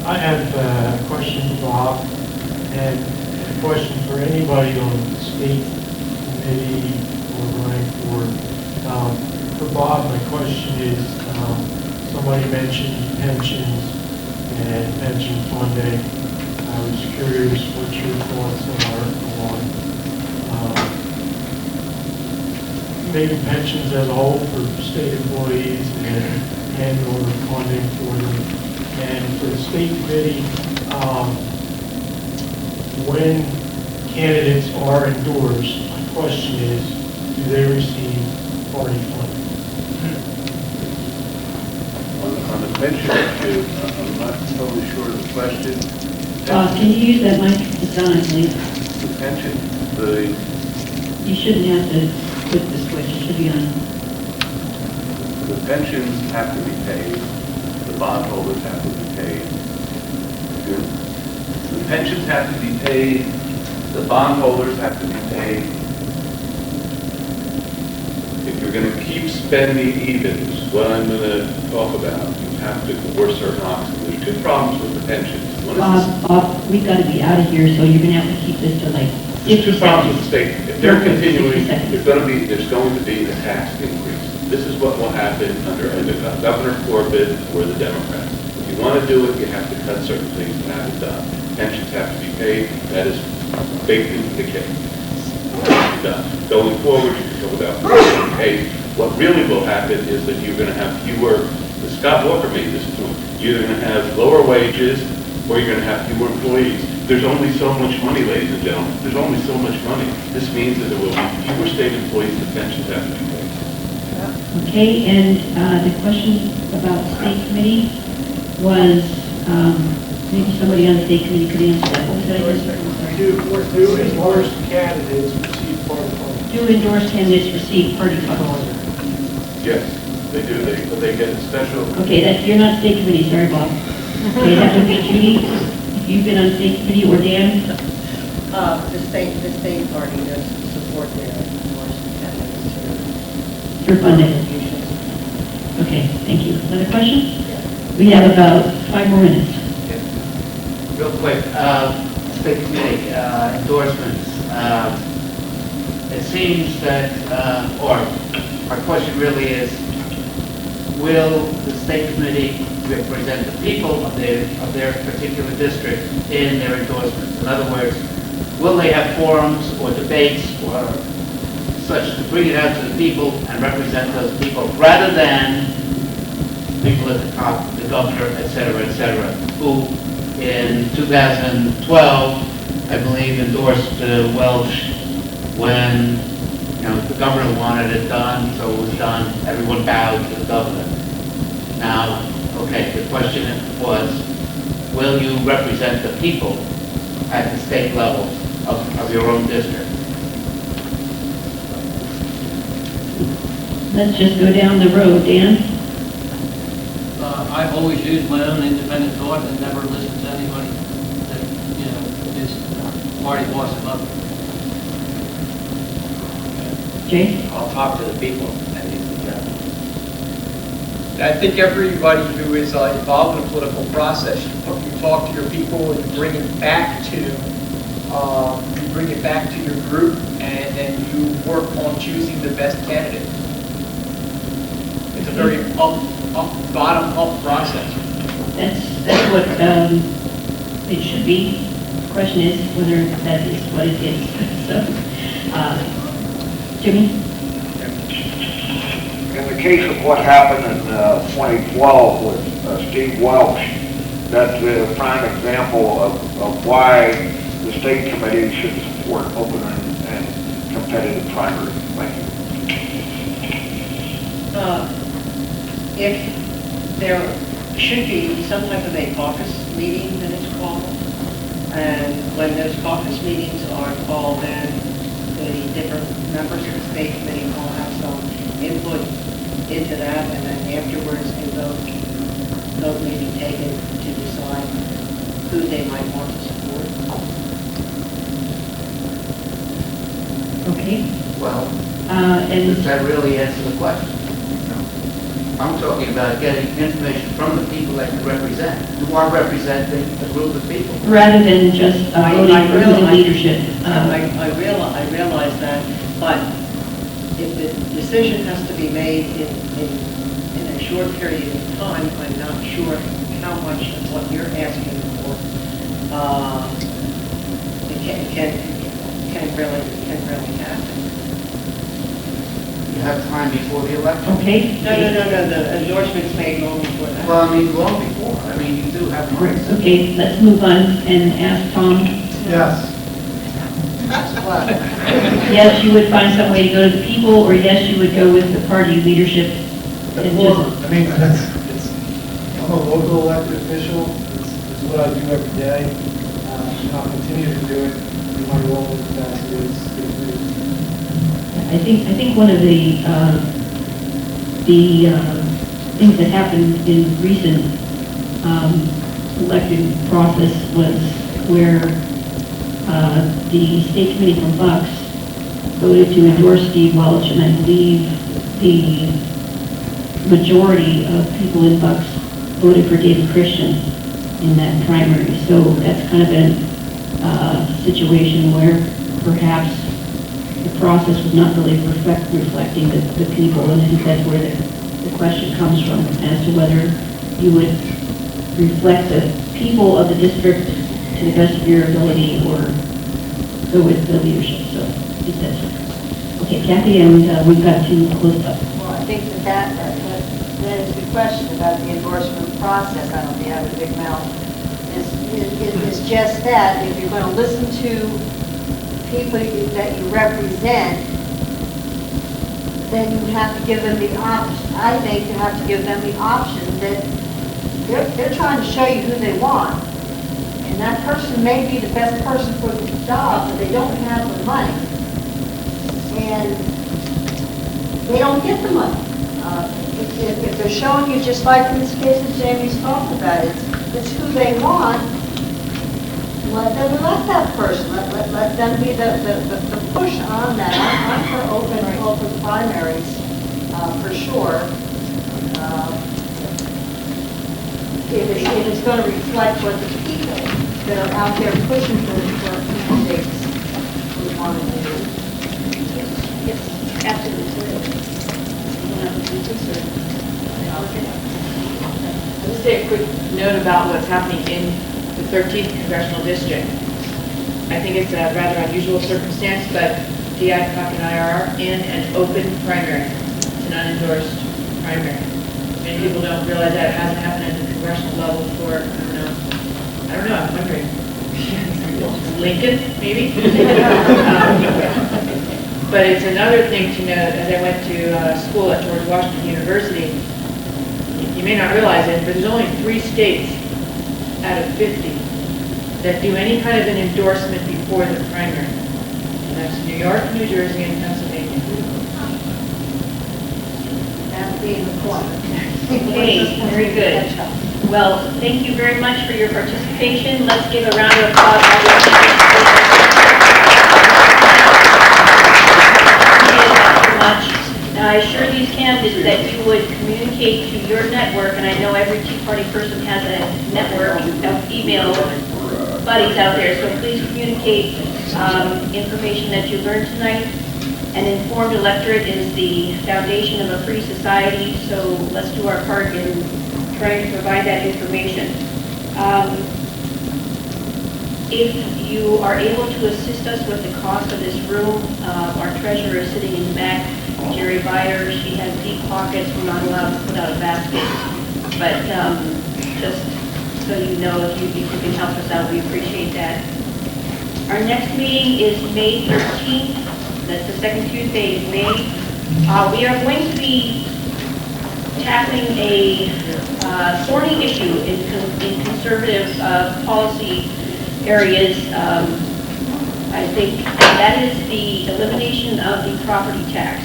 Speaker 18: I have a question for Bob, and a question for anybody on the state committee or running for. For Bob, my question is, somebody mentioned pensions and pension funding. I was curious what your thoughts are on maybe pensions as a whole for state employees and or funding for them. And for the state committee, when candidates are endorsed, my question is, do they receive party funding?
Speaker 6: On the pension issue, I'm not totally sure of the question.
Speaker 1: Can you use that mic to Don, please?
Speaker 6: The pension,
Speaker 1: You shouldn't have to flip the switch. It should be on.
Speaker 6: the pensions have to be paid. The bondholders have to be paid. The pensions have to be paid. The bondholders have to be paid. If you're going to keep spending evens, what I'm going to talk about, you have to divorce certain options. There's two problems with the pensions. One is
Speaker 1: Bob, we've got to be out of here, so you're going to have to keep this to like 50
Speaker 6: there's two problems with
Speaker 1: seconds.
Speaker 6: the state. If they're continuing,
Speaker 1: 60 seconds.
Speaker 6: there's going to be a tax increase. This is what will happen under either Governor Corbett or the Democrats. If you want to do it, you have to cut certain things and have it done. Pensions have to be paid. That is baked into the cake. Done. Going forward, you can talk about pension paid. What really will happen is that you're going to have fewer. Scott Walker made this point. You're going to have lower wages, or you're going to have fewer employees. There's only so much money, ladies and gentlemen. There's only so much money. This means that there will be fewer state employees. The pensions have to be paid.
Speaker 1: Okay, and the question about state committee was, maybe somebody on the state committee could answer that. What was that? I'm sorry.
Speaker 18: Do endorsed candidates receive party funding?
Speaker 1: Do endorsed candidates receive party funding?
Speaker 6: Yes, they do. They get a special.
Speaker 1: Okay, you're not state committee, sorry, Bob. Okay, that would be Judy. If you've been on state committee, or Dan?
Speaker 17: The state party does support their endorsed candidates
Speaker 1: For funding. Okay, thank you. Another question? We have about 5 more minutes.
Speaker 5: Real quick, state committee endorsements. It seems that, or our question really is, will the state committee represent the people of their particular district in their endorsements? In other words, will they have forums or debates or such to bring it out to the people and represent those people rather than people at the top, the governor, et cetera, who in 2012, I believe, endorsed Welsh when, the governor wanted it done, so it was done. Everyone bowed to the governor. Now, okay, the question was, will you represent the people at the state level of your own district?
Speaker 1: Let's just go down the road, Dan.
Speaker 15: I've always used my own independent thought and never listened to anybody that, is party boss above me.
Speaker 1: Jay?
Speaker 16: I'll talk to the people and these gentlemen.
Speaker 13: I think everybody who is involved in the political process, you talk to your people and you bring it back to your group, and then you work on choosing the best candidate. It's a very bottom-up process.
Speaker 1: That's what it should be. The question is whether that is what it is. So, Jimmy?
Speaker 12: In the case of what happened in 2012 with Steve Welch, that's a prime example of why the state committee should support open and competitive primaries. Thank you.
Speaker 17: If there should be some type of a caucus meeting that is called, and when those caucus meetings are called, then the different members of the state committee will have some input into that, and then afterwards a vote may be taken to decide who they might want to support.
Speaker 1: Okay.
Speaker 5: Well,
Speaker 1: and
Speaker 5: does that really answer the question? I'm talking about getting information from the people that you represent, who are representing a group of people.
Speaker 1: rather than just voting for the leadership.
Speaker 17: I realize that, but if the decision has to be made in a short period of time, I'm not sure how much of what you're asking for can really happen.
Speaker 5: You have time before the election.
Speaker 1: Okay.
Speaker 17: No, the endorsement's made long before that.
Speaker 5: Well, I mean, long before. I mean, you do have money.
Speaker 1: Okay, let's move on and ask Tom.
Speaker 4: Yes.
Speaker 1: Yes, you would find some way to go to the people, or yes, you would go with the party leadership. And just,
Speaker 4: I mean, I'm a local elected official. It's what I do every day. And I'll continue to do it in my role as capacity as state leader.
Speaker 1: I think one of the things that happened in recent election process was where the state committee from Bucks voted to endorse Steve Welch, and I believe the majority of people in Bucks voted for David Christian in that primary. So that's kind of a situation where perhaps the process was not really reflecting the people, and I think that's where the question comes from, as to whether you would reflect the people of the district to the best of your ability or go with the leadership. So I think that's it. Okay, Kathy, and we've got to close up.
Speaker 2: Well, I think that is the question about the endorsement process. I don't think I have a big mouth. Is just that if you're going to listen to people that you represent, then you have to give them the option. I think you have to give them the option that they're trying to show you who they want. And that person may be the best person for the job, but they don't have the money. And they don't get the money. If they're showing you, just like in this case that Jamie's talked about, it's who they want, let them elect that person. Let them be the push on that. I'm for open primaries, for sure. If it's going to reflect what the people that are out there pushing for candidates would want to do. Yes, absolutely.
Speaker 8: I'll just say a quick note about what's happening in the 13th Congressional District. I think it's a rather unusual circumstance, but Di Adcock and I are in an open primary. It's an unendorsed primary. Many people don't realize that. It hasn't happened at the congressional level for, I don't know, I'm wondering. Lincoln, maybe? But it's another thing to note, as I went to school at George Washington University, you may not realize it, but there's only 3 states out of 50 that do any kind of an endorsement before the primary. And that's New York, New Jersey, and Pennsylvania.
Speaker 2: And being the point.
Speaker 8: Okay, very good. Well, thank you very much for your participation. Let's give a round of applause. Now, I assure these candidates that you would communicate to your network, and I know every Tea Party person has a network of email buddies out there, so please communicate information that you learned tonight. An informed electorate is the foundation of a free society, so let's do our part in trying to provide that information. If you are able to assist us with the cost of this room, our treasurer is sitting in the back, Jerry Byer. She has deep pockets. We're not allowed to put out a basket. But just so you know, if you can help us out, we appreciate that. Our next meeting is May 13th. That's the second Tuesday in May. We are going to be tackling a thorny issue in conservative policy areas. I think that is the elimination of the property tax.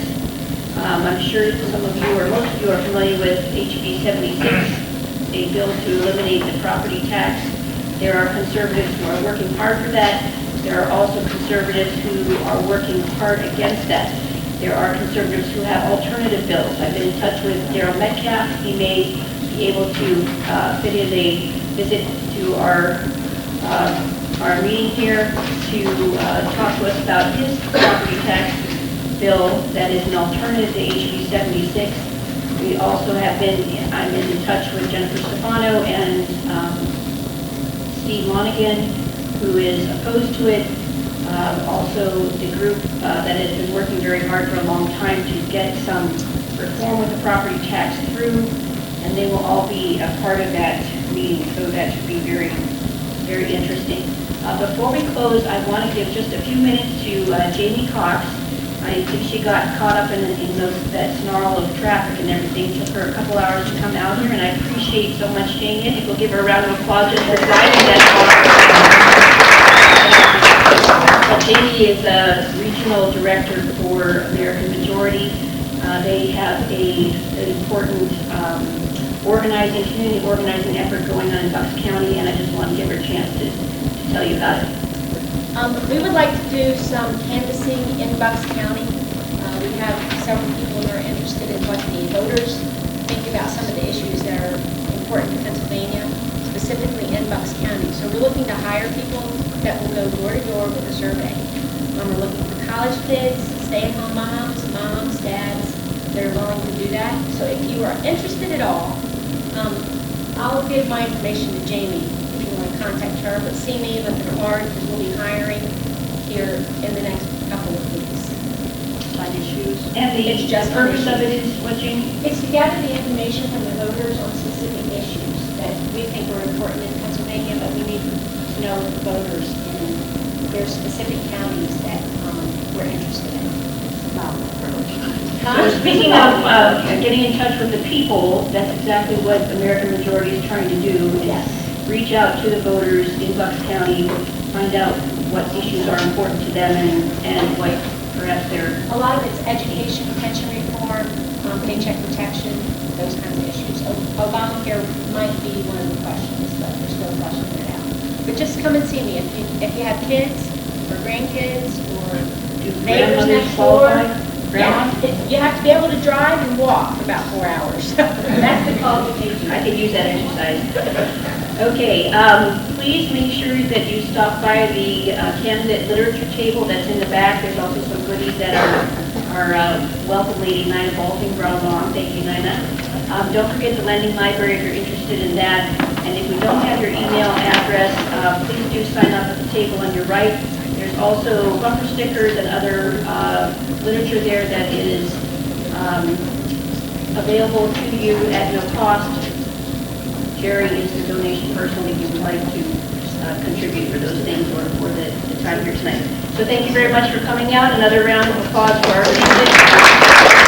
Speaker 8: I'm sure some of you, or most of you, are familiar with HB 76, a bill to eliminate the property tax. There are conservatives who are working hard for that. There are also conservatives who are working hard against that. There are conservatives who have alternative bills. I've been in touch with Darrell Metcalf. He may be able to fit in a visit to our meeting here to talk to us about his property tax bill that is an alternative to HB 76. We also have I've been in touch with Jennifer Stefano and Steve Lonigan, who is opposed to it. Also, the group that has been working very hard for a long time to get some reform with the property tax through, and they will all be a part of that meeting, so that should be very, very interesting. Before we close, I want to give just a few minutes to Jamie Cox. I think she got caught up in that snarl of traffic and everything. It took her a couple hours to come out here, and I appreciate so much Jamie. I think we'll give her a round of applause just for driving that far. Jamie is a regional director for American Majority. They have an important community organizing effort going on in Bucks County, and I just want to give her a chance to tell you about it.
Speaker 19: We would like to do some canvassing in Bucks County. We have several people that are interested in what the voters think about some of the issues that are important to Pennsylvania, specifically in Bucks County. So we're looking to hire people that will go door to door with a survey. We're looking for college kids, stay-at-home moms, dads that are willing to do that. So if you are interested at all, I'll give my information to Jamie if you want to contact her, but see me, look at her card, because we'll be hiring here in the next couple of weeks.
Speaker 8: On issues. And the purpose of it is what, Jamie?
Speaker 19: It's to gather the information from the voters on specific issues that we think are important in Pennsylvania, but we need to know the voters in their specific counties that we're interested in.
Speaker 8: So speaking of getting in touch with the people, that's exactly what American Majority is trying to do.
Speaker 19: Yes.
Speaker 8: Reach out to the voters in Bucks County, find out what issues are important to them and what perhaps they're...
Speaker 19: A lot of it's education, pension reform, paycheck protection, those kinds of issues. Obamacare might be one of the questions, but we're still fleshing it out. But just come and see me if you have kids or grandkids or neighbors next door. Yeah, you have to be able to drive and walk for about 4 hours. That's the qualification.
Speaker 8: I could use that exercise. Okay, please make sure that you stop by the candidate literature table that's in the back. There's also some goodies that our welcome lady, Nina Balting, brought along. Thank you, Nina. Don't forget the lending library if you're interested in that. And if we don't have your email address, please do sign up at the table on your right. There's also bumper stickers and other literature there that is available to you at no cost. Jerry is the donation person if you would like to contribute for those things or for the time here tonight. So thank you very much for coming out. Another round of applause for our candidate.